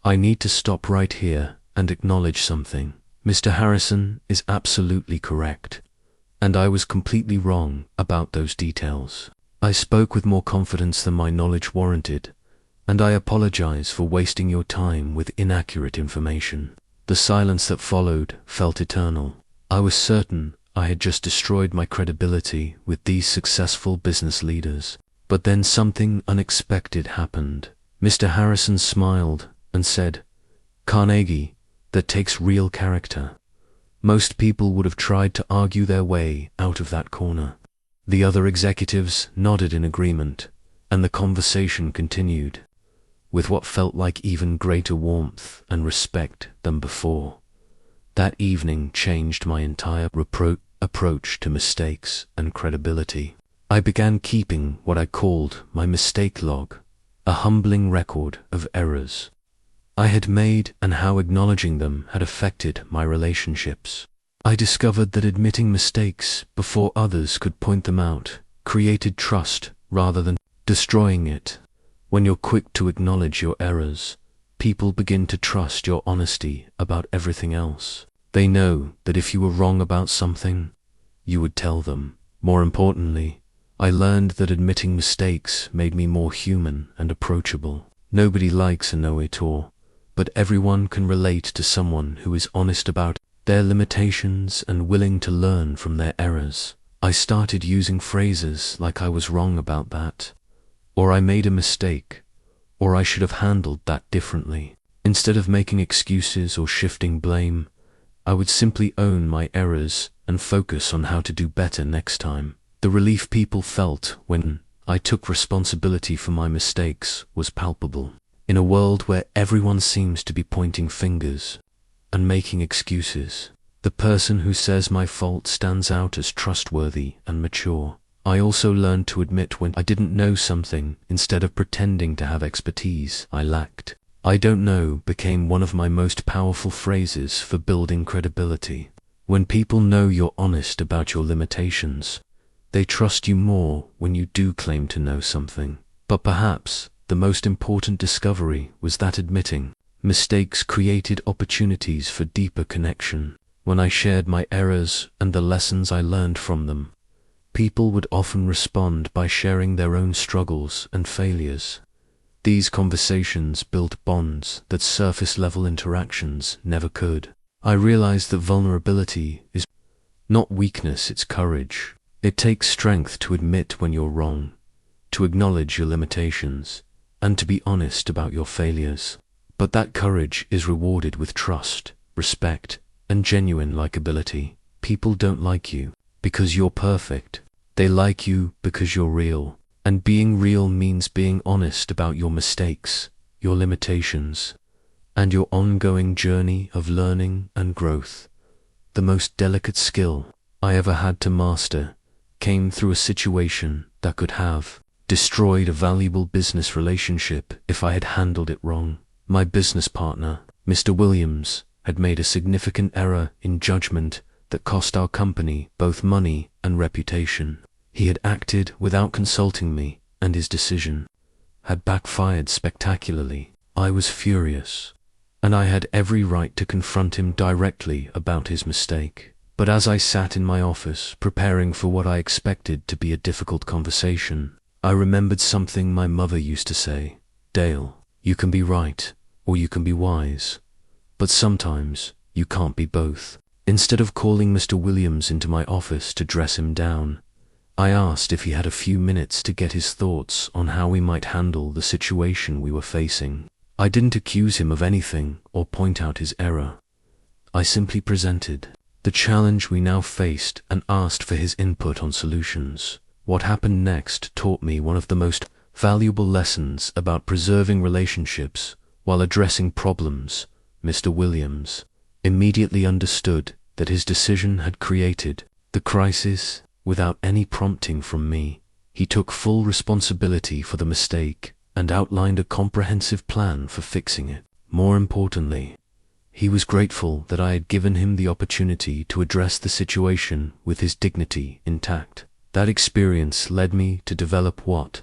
A: "I need to stop right here and acknowledge something. Mr. Harrison is absolutely correct, and I was completely wrong about those details. I spoke with more confidence than my knowledge warranted, and I apologize for wasting your time with inaccurate information." The silence that followed felt eternal. I was certain I had just destroyed my credibility with these successful business leaders. But then something unexpected happened. Mr. Harrison smiled and said, "Carnegie, that takes real character. Most people would have tried to argue their way out of that corner." The other executives nodded in agreement, and the conversation continued, with what felt like even greater warmth and respect than before. That evening changed my entire approach to mistakes and credibility. I began keeping what I called my mistake log, a humbling record of errors I had made and how acknowledging them had affected my relationships. I discovered that admitting mistakes before others could point them out created trust rather than destroying it. When you're quick to acknowledge your errors, people begin to trust your honesty about everything else. They know that if you were wrong about something, you would tell them. More importantly, I learned that admitting mistakes made me more human and approachable. Nobody likes a know-it-all, but everyone can relate to someone who is honest about their limitations and willing to learn from their errors. I started using phrases like "I was wrong about that," or "I made a mistake," or "I should have handled that differently." Instead of making excuses or shifting blame, I would simply own my errors and focus on how to do better next time. The relief people felt when I took responsibility for my mistakes was palpable. In a world where everyone seems to be pointing fingers and making excuses, the person who says my fault stands out as trustworthy and mature. I also learned to admit when I didn't know something instead of pretending to have expertise I lacked. "I don't know" became one of my most powerful phrases for building credibility. When people know you're honest about your limitations, they trust you more when you do claim to know something. But perhaps the most important discovery was that admitting mistakes created opportunities for deeper connection. When I shared my errors and the lessons I learned from them, people would often respond by sharing their own struggles and failures. These conversations built bonds that surface-level interactions never could. I realized that vulnerability is not weakness, it's courage. It takes strength to admit when you're wrong, to acknowledge your limitations, and to be honest about your failures. But that courage is rewarded with trust, respect, and genuine likability. People don't like you because you're perfect. They like you because you're real. And being real means being honest about your mistakes, your limitations, and your ongoing journey of learning and growth. The most delicate skill I ever had to master came through a situation that could have destroyed a valuable business relationship if I had handled it wrong. My business partner, Mr. Williams, had made a significant error in judgment that cost our company both money and reputation. He had acted without consulting me, and his decision had backfired spectacularly. I was furious, and I had every right to confront him directly about his mistake. But as I sat in my office preparing for what I expected to be a difficult conversation, I remembered something my mother used to say. Dale, you can be right, or you can be wise, but sometimes you can't be both. Instead of calling Mr. Williams into my office to dress him down, I asked if he had a few minutes to get his thoughts on how we might handle the situation we were facing. I didn't accuse him of anything or point out his error. I simply presented the challenge we now faced and asked for his input on solutions. What happened next taught me one of the most valuable lessons about preserving relationships while addressing problems. Mr. Williams immediately understood that his decision had created the crisis. Without any prompting from me, he took full responsibility for the mistake and outlined a comprehensive plan for fixing it. More importantly, he was grateful that I had given him the opportunity to address the situation with his dignity intact. That experience led me to develop what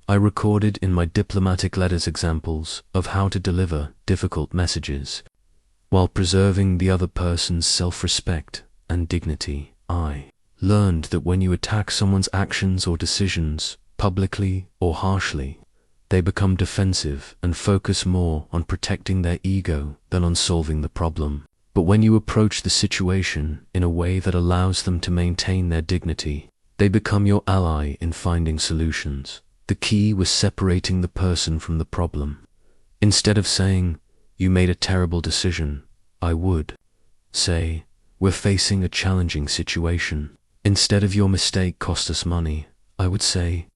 A: I recorded in my diplomatic letters: examples of how to deliver difficult messages while preserving the other person's self-respect and dignity. I learned that when you attack someone's actions or decisions, publicly or harshly, they become defensive and focus more on protecting their ego than on solving the problem. But when you approach the situation in a way that allows them to maintain their dignity, they become your ally in finding solutions. The key was separating the person from the problem. Instead of saying, "You made a terrible decision," I would say, "We're facing a challenging situation." Instead of "Your mistake cost us money," I would say,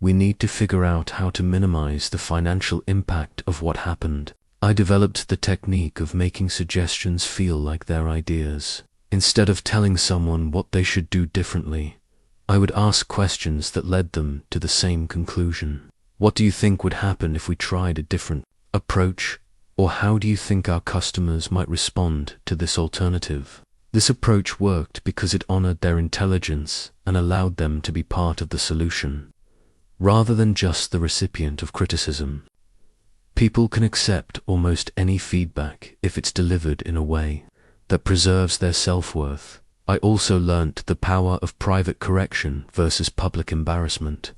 A: "We need to figure out how to minimize the financial impact of what happened." I developed the technique of making suggestions feel like their ideas. Instead of telling someone what they should do differently, I would ask questions that led them to the same conclusion. What do you think would happen if we tried a different approach? Or how do you think our customers might respond to this alternative? This approach worked because it honored their intelligence and allowed them to be part of the solution, rather than just the recipient of criticism. People can accept almost any feedback if it's delivered in a way that preserves their self-worth. I also learnt the power of private correction versus public embarrassment.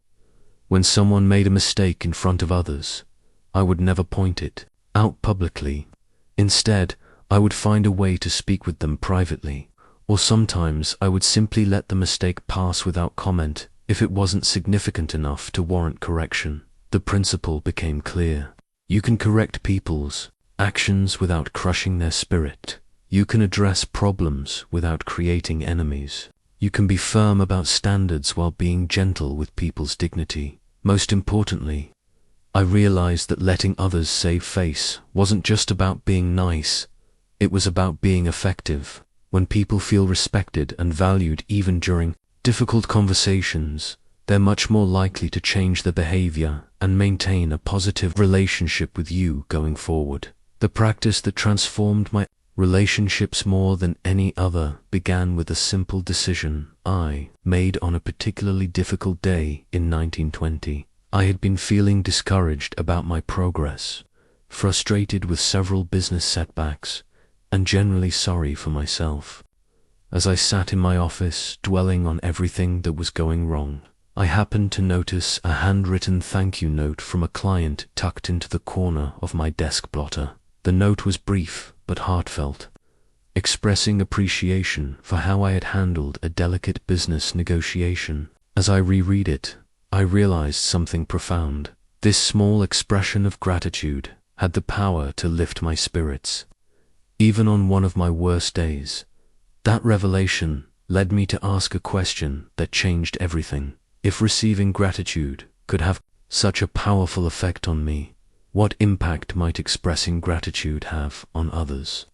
A: When someone made a mistake in front of others, I would never point it out publicly. Instead, I would find a way to speak with them privately, or sometimes I would simply let the mistake pass without comment if it wasn't significant enough to warrant correction. The principle became clear. You can correct people's actions without crushing their spirit. You can address problems without creating enemies. You can be firm about standards while being gentle with people's dignity. Most importantly, I realized that letting others save face wasn't just about being nice. It was about being effective. When people feel respected and valued even during difficult conversations, they're much more likely to change their behavior and maintain a positive relationship with you going forward. The practice that transformed my relationships more than any other began with a simple decision I made on a particularly difficult day in 1920. I had been feeling discouraged about my progress, frustrated with several business setbacks, and generally sorry for myself. As I sat in my office, dwelling on everything that was going wrong, I happened to notice a handwritten thank you note from a client tucked into the corner of my desk blotter. The note was brief but heartfelt, expressing appreciation for how I had handled a delicate business negotiation. As I reread it, I realized something profound. This small expression of gratitude had the power to lift my spirits, even on one of my worst days. That revelation led me to ask a question that changed everything. If receiving gratitude could have such a powerful effect on me, what impact might expressing gratitude have on others?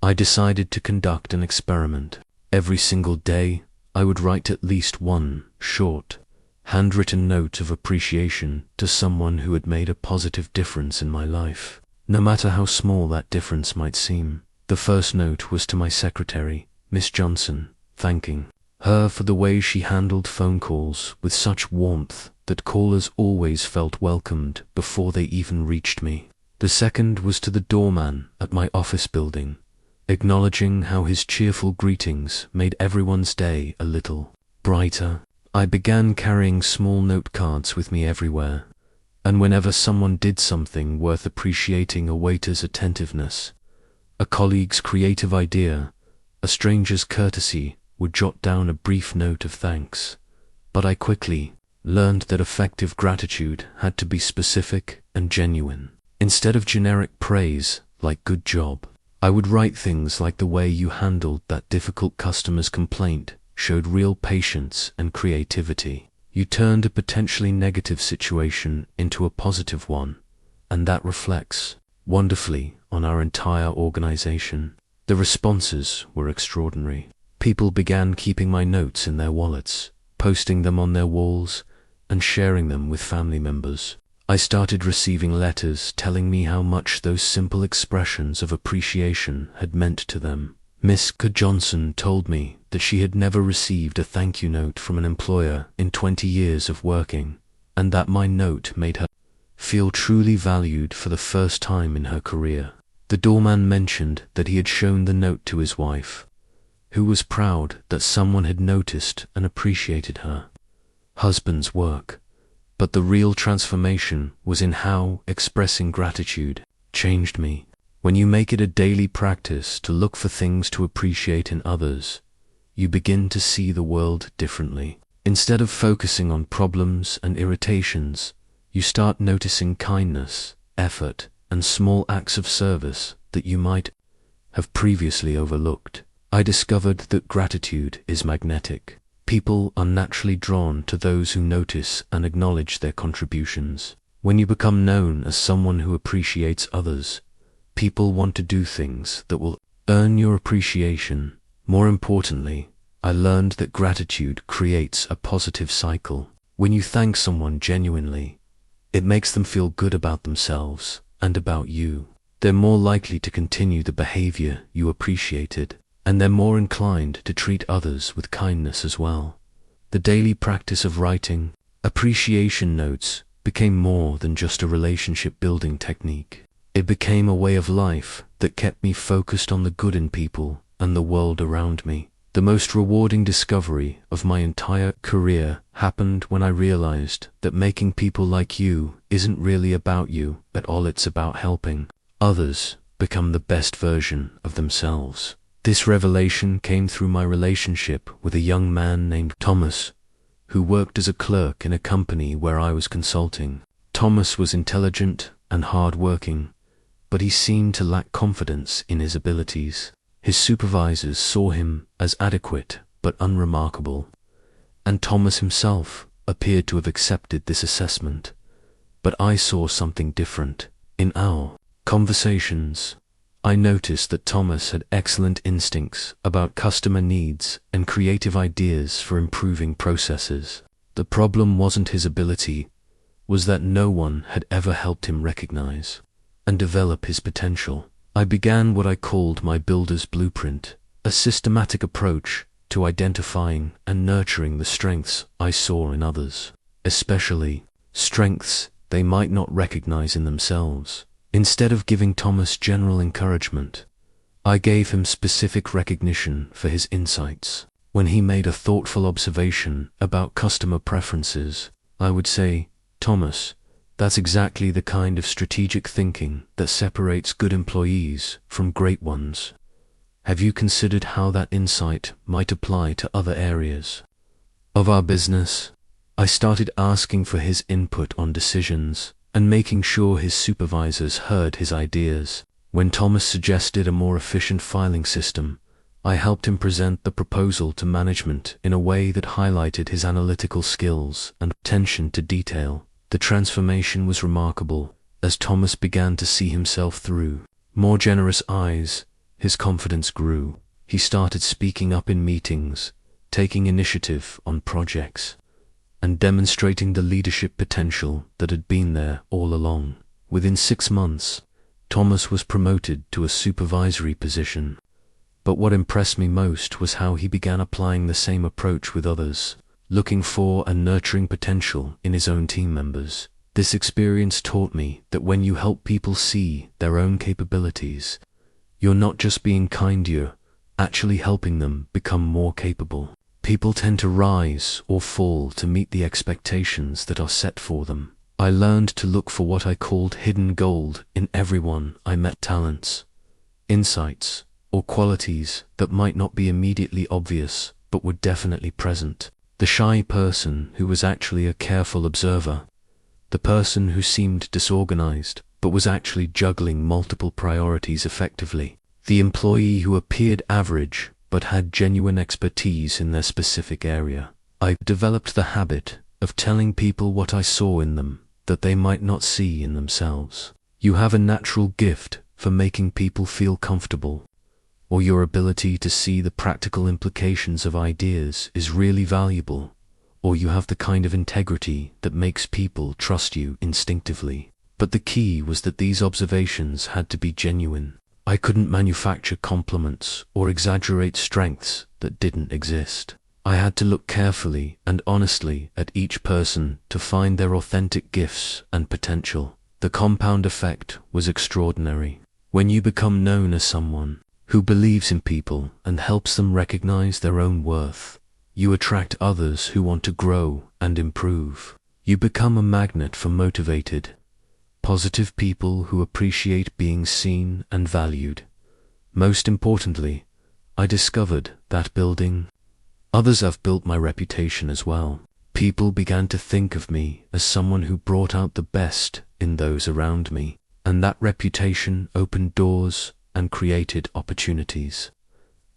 A: I decided to conduct an experiment. Every single day, I would write at least one short, handwritten note of appreciation to someone who had made a positive difference in my life, no matter how small that difference might seem. The first note was to my secretary, Miss Johnson, thanking her for the way she handled phone calls with such warmth that callers always felt welcomed before they even reached me. The second was to the doorman at my office building, acknowledging how his cheerful greetings made everyone's day a little brighter. I began carrying small note cards with me everywhere, and whenever someone did something worth appreciating, a waiter's attentiveness, a colleague's creative idea, a stranger's courtesy, would jot down a brief note of thanks. But I quickly learned that effective gratitude had to be specific and genuine. Instead of generic praise like "good job," I would write things like "the way you handled that difficult customer's complaint showed real patience and creativity. You turned a potentially negative situation into a positive one, and that reflects wonderfully on our entire organization." The responses were extraordinary. People began keeping my notes in their wallets, posting them on their walls, and sharing them with family members. I started receiving letters telling me how much those simple expressions of appreciation had meant to them. Miss Johnson told me that she had never received a thank you note from an employer in 20 years of working, and that my note made her feel truly valued for the first time in her career. The doorman mentioned that he had shown the note to his wife, who was proud that someone had noticed and appreciated her husband's work. But the real transformation was in how expressing gratitude changed me. When you make it a daily practice to look for things to appreciate in others, you begin to see the world differently. Instead of focusing on problems and irritations, you start noticing kindness, effort, and small acts of service that you might have previously overlooked. I discovered that gratitude is magnetic. People are naturally drawn to those who notice and acknowledge their contributions. When you become known as someone who appreciates others, people want to do things that will earn your appreciation. More importantly, I learned that gratitude creates a positive cycle. When you thank someone genuinely, it makes them feel good about themselves and about you. They're more likely to continue the behavior you appreciated, and they're more inclined to treat others with kindness as well. The daily practice of writing appreciation notes became more than just a relationship-building technique. It became a way of life that kept me focused on the good in people and the world around me. The most rewarding discovery of my entire career happened when I realized that making people like you isn't really about you at all. It's about helping others become the best version of themselves. This revelation came through my relationship with a young man named Thomas, who worked as a clerk in a company where I was consulting. Thomas was intelligent and hard-working, but he seemed to lack confidence in his abilities. His supervisors saw him as adequate but unremarkable, and Thomas himself appeared to have accepted this assessment. But I saw something different. In our conversations, I noticed that Thomas had excellent instincts about customer needs and creative ideas for improving processes. The problem wasn't his ability, was that no one had ever helped him recognize and develop his potential. I began what I called my builder's blueprint, a systematic approach to identifying and nurturing the strengths I saw in others, especially strengths they might not recognize in themselves. Instead of giving Thomas general encouragement, I gave him specific recognition for his insights. When he made a thoughtful observation about customer preferences, I would say, "Thomas, that's exactly the kind of strategic thinking that separates good employees from great ones. Have you considered how that insight might apply to other areas of our business?" I started asking for his input on decisions and making sure his supervisors heard his ideas. When Thomas suggested a more efficient filing system, I helped him present the proposal to management in a way that highlighted his analytical skills and attention to detail. The transformation was remarkable as Thomas began to see himself through more generous eyes. His confidence grew. He started speaking up in meetings, taking initiative on projects, and demonstrating the leadership potential that had been there all along. Within 6 months, Thomas was promoted to a supervisory position. But what impressed me most was how he began applying the same approach with others, looking for and nurturing potential in his own team members. This experience taught me that when you help people see their own capabilities, you're not just being kind, you're actually helping them become more capable. People tend to rise or fall to meet the expectations that are set for them. I learned to look for what I called hidden gold in everyone I met: talents, insights, or qualities that might not be immediately obvious but were definitely present. The shy person who was actually a careful observer, the person who seemed disorganized but was actually juggling multiple priorities effectively, the employee who appeared average but had genuine expertise in their specific area. I developed the habit of telling people what I saw in them that they might not see in themselves. You have a natural gift for making people feel comfortable, or your ability to see the practical implications of ideas is really valuable, or you have the kind of integrity that makes people trust you instinctively. But the key was that these observations had to be genuine. I couldn't manufacture compliments or exaggerate strengths that didn't exist. I had to look carefully and honestly at each person to find their authentic gifts and potential. The compound effect was extraordinary. When you become known as someone who believes in people and helps them recognize their own worth, you attract others who want to grow and improve. You become a magnet for motivated, positive people who appreciate being seen and valued. Most importantly, I discovered that building others have built my reputation as well. People began to think of me as someone who brought out the best in those around me, and that reputation opened doors and created opportunities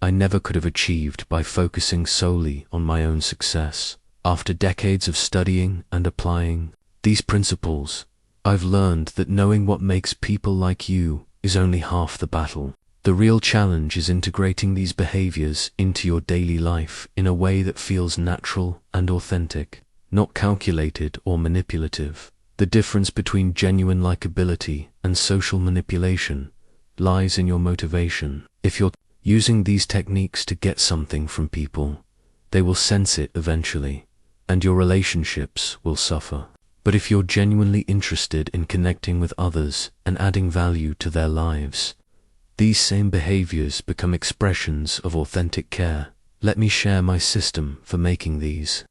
A: I never could have achieved by focusing solely on my own success. After decades of studying and applying these principles, I've learned that knowing what makes people like you is only half the battle. The real challenge is integrating these behaviors into your daily life in a way that feels natural and authentic, not calculated or manipulative. The difference between genuine likability and social manipulation lies in your motivation. If you're using these techniques to get something from people, they will sense it eventually, and your relationships will suffer. But if you're genuinely interested in connecting with others and adding value to their lives, these same behaviors become expressions of authentic care. Let me share my system for making these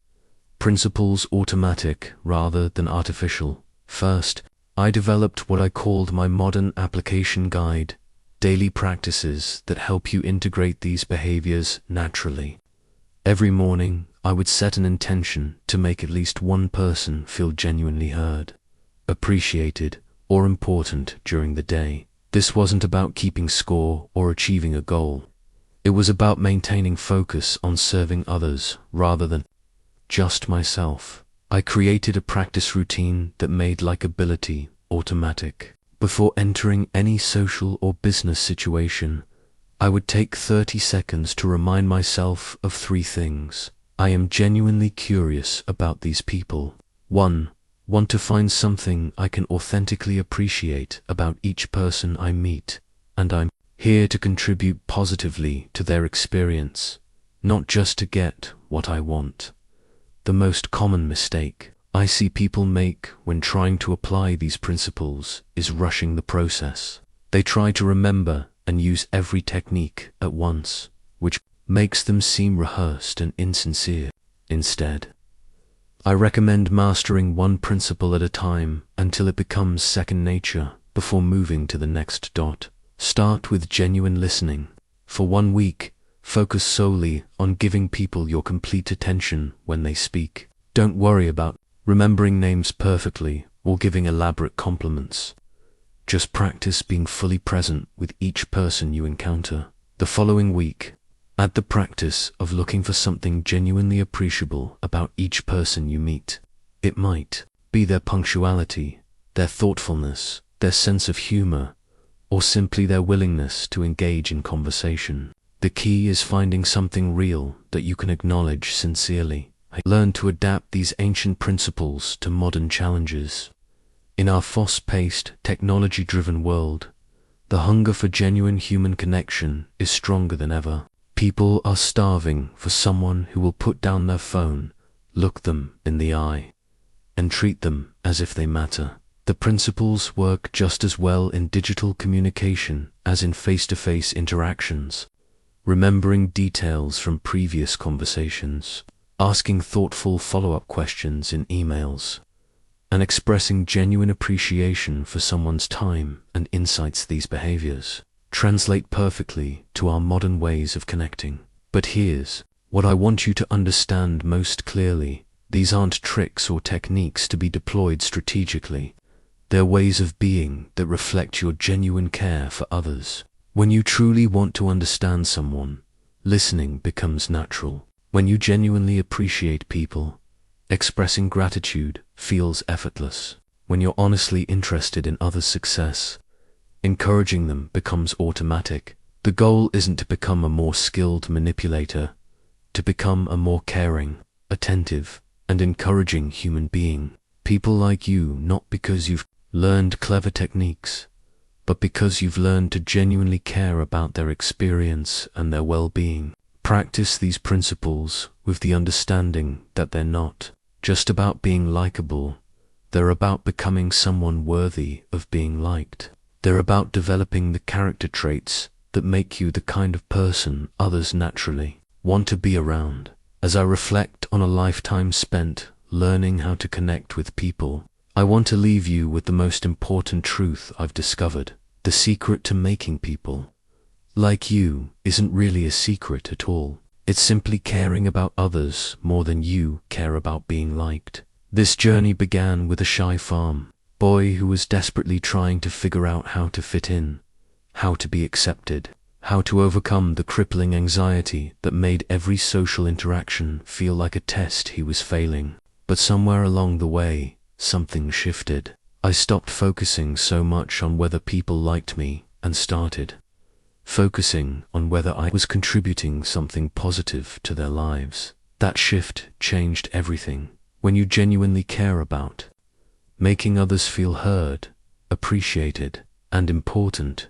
A: principles automatic rather than artificial. First, I developed what I called my modern application guide, daily practices that help you integrate these behaviors naturally. Every morning, I would set an intention to make at least one person feel genuinely heard, appreciated, or important during the day. This wasn't about keeping score or achieving a goal. It was about maintaining focus on serving others rather than just myself. I created a practice routine that made likability automatic. Before entering any social or business situation, I would take 30 seconds to remind myself of 3 things. I am genuinely curious about these people. 1. Want to find something I can authentically appreciate about each person I meet, and I'm here to contribute positively to their experience, not just to get what I want. The most common mistake I see people make when trying to apply these principles is rushing the process. They try to remember and use every technique at once, which makes them seem rehearsed and insincere. Instead, I recommend mastering one principle at a time until it becomes second nature before moving to the next. Start with genuine listening. For 1 week, focus solely on giving people your complete attention when they speak. Don't worry about remembering names perfectly or giving elaborate compliments. Just practice being fully present with each person you encounter. The following week, add the practice of looking for something genuinely appreciable about each person you meet. It might be their punctuality, their thoughtfulness, their sense of humor, or simply their willingness to engage in conversation. The key is finding something real that you can acknowledge sincerely. Learn to adapt these ancient principles to modern challenges. In our fast-paced, technology-driven world, the hunger for genuine human connection is stronger than ever. People are starving for someone who will put down their phone, look them in the eye, and treat them as if they matter. The principles work just as well in digital communication as in face-to-face interactions. Remembering details from previous conversations, asking thoughtful follow-up questions in emails, and expressing genuine appreciation for someone's time and insights. These behaviors translate perfectly to our modern ways of connecting. But here's what I want you to understand most clearly. These aren't tricks or techniques to be deployed strategically. They're ways of being that reflect your genuine care for others. When you truly want to understand someone, listening becomes natural. When you genuinely appreciate people, expressing gratitude feels effortless. When you're honestly interested in others' success, encouraging them becomes automatic. The goal isn't to become a more skilled manipulator, to become a more caring, attentive, and encouraging human being. People like you not because you've learned clever techniques, but because you've learned to genuinely care about their experience and their well-being. Practice these principles with the understanding that they're not just about being likable. They're about becoming someone worthy of being liked. They're about developing the character traits that make you the kind of person others naturally want to be around. As I reflect on a lifetime spent learning how to connect with people, I want to leave you with the most important truth I've discovered. The secret to making people like you isn't really a secret at all. It's simply caring about others more than you care about being liked. This journey began with a shy farm boy who was desperately trying to figure out how to fit in, how to be accepted, how to overcome the crippling anxiety that made every social interaction feel like a test he was failing. But somewhere along the way, something shifted. I stopped focusing so much on whether people liked me and started focusing on whether I was contributing something positive to their lives. That shift changed everything. When you genuinely care about making others feel heard, appreciated, and important,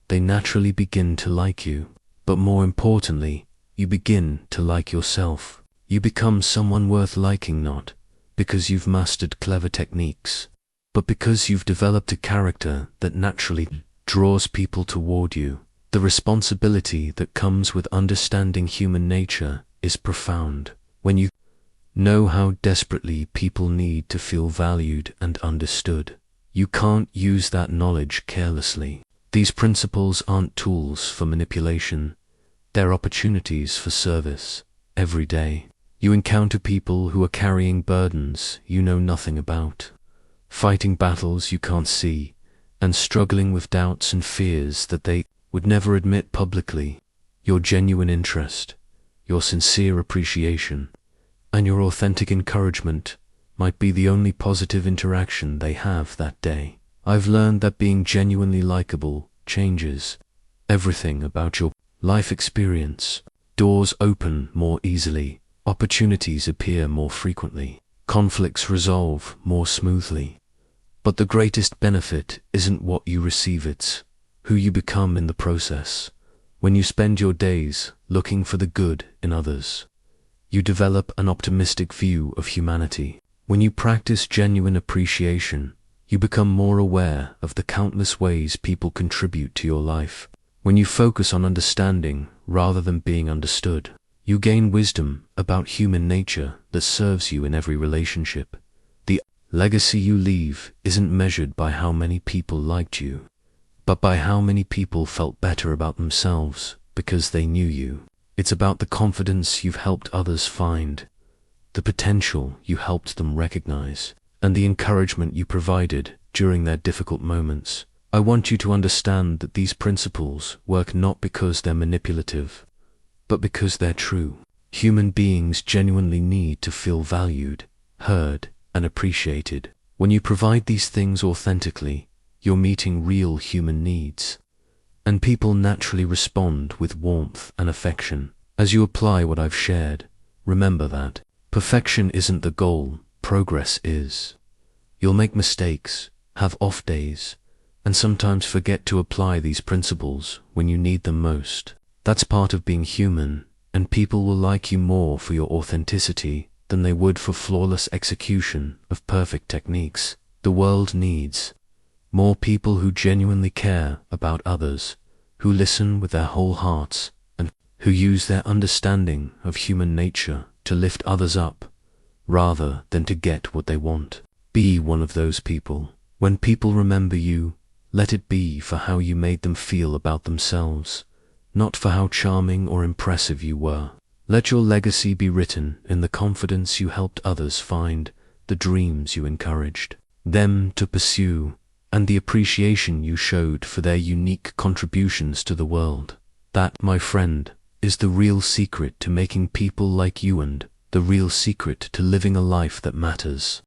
A: they naturally begin to like you. But more importantly, you begin to like yourself. You become someone worth liking, not because you've mastered clever techniques, but because you've developed a character that naturally draws people toward you. The responsibility that comes with understanding human nature is profound. When you know how desperately people need to feel valued and understood, you can't use that knowledge carelessly. These principles aren't tools for manipulation, they're opportunities for service. Every day, you encounter people who are carrying burdens you know nothing about, fighting battles you can't see, and struggling with doubts and fears that they would never admit publicly. Your genuine interest, your sincere appreciation, and your authentic encouragement might be the only positive interaction they have that day. I've learned that being genuinely likable changes everything about your life experience. Doors open more easily, opportunities appear more frequently, conflicts resolve more smoothly. But the greatest benefit isn't what you receive, it's who you become in the process. When you spend your days looking for the good in others, you develop an optimistic view of humanity. When you practice genuine appreciation, you become more aware of the countless ways people contribute to your life. When you focus on understanding rather than being understood, you gain wisdom about human nature that serves you in every relationship. The legacy you leave isn't measured by how many people liked you, but by how many people felt better about themselves because they knew you. It's about the confidence you've helped others find, the potential you helped them recognize, and the encouragement you provided during their difficult moments. I want you to understand that these principles work not because they're manipulative, but because they're true. Human beings genuinely need to feel valued, heard, and appreciated. When you provide these things authentically, you're meeting real human needs, and people naturally respond with warmth and affection. As you apply what I've shared, remember that perfection isn't the goal, progress is. You'll make mistakes, have off days, and sometimes forget to apply these principles when you need them most. That's part of being human, and people will like you more for your authenticity than they would for flawless execution of perfect techniques. The world needs more people who genuinely care about others, who listen with their whole hearts, and who use their understanding of human nature to lift others up, rather than to get what they want. Be one of those people. When people remember you, let it be for how you made them feel about themselves, not for how charming or impressive you were. Let your legacy be written in the confidence you helped others find, the dreams you encouraged them to pursue, and the appreciation you showed for their unique contributions to the world. That, my friend, is the real secret to making people like you and the real secret to living a life that matters.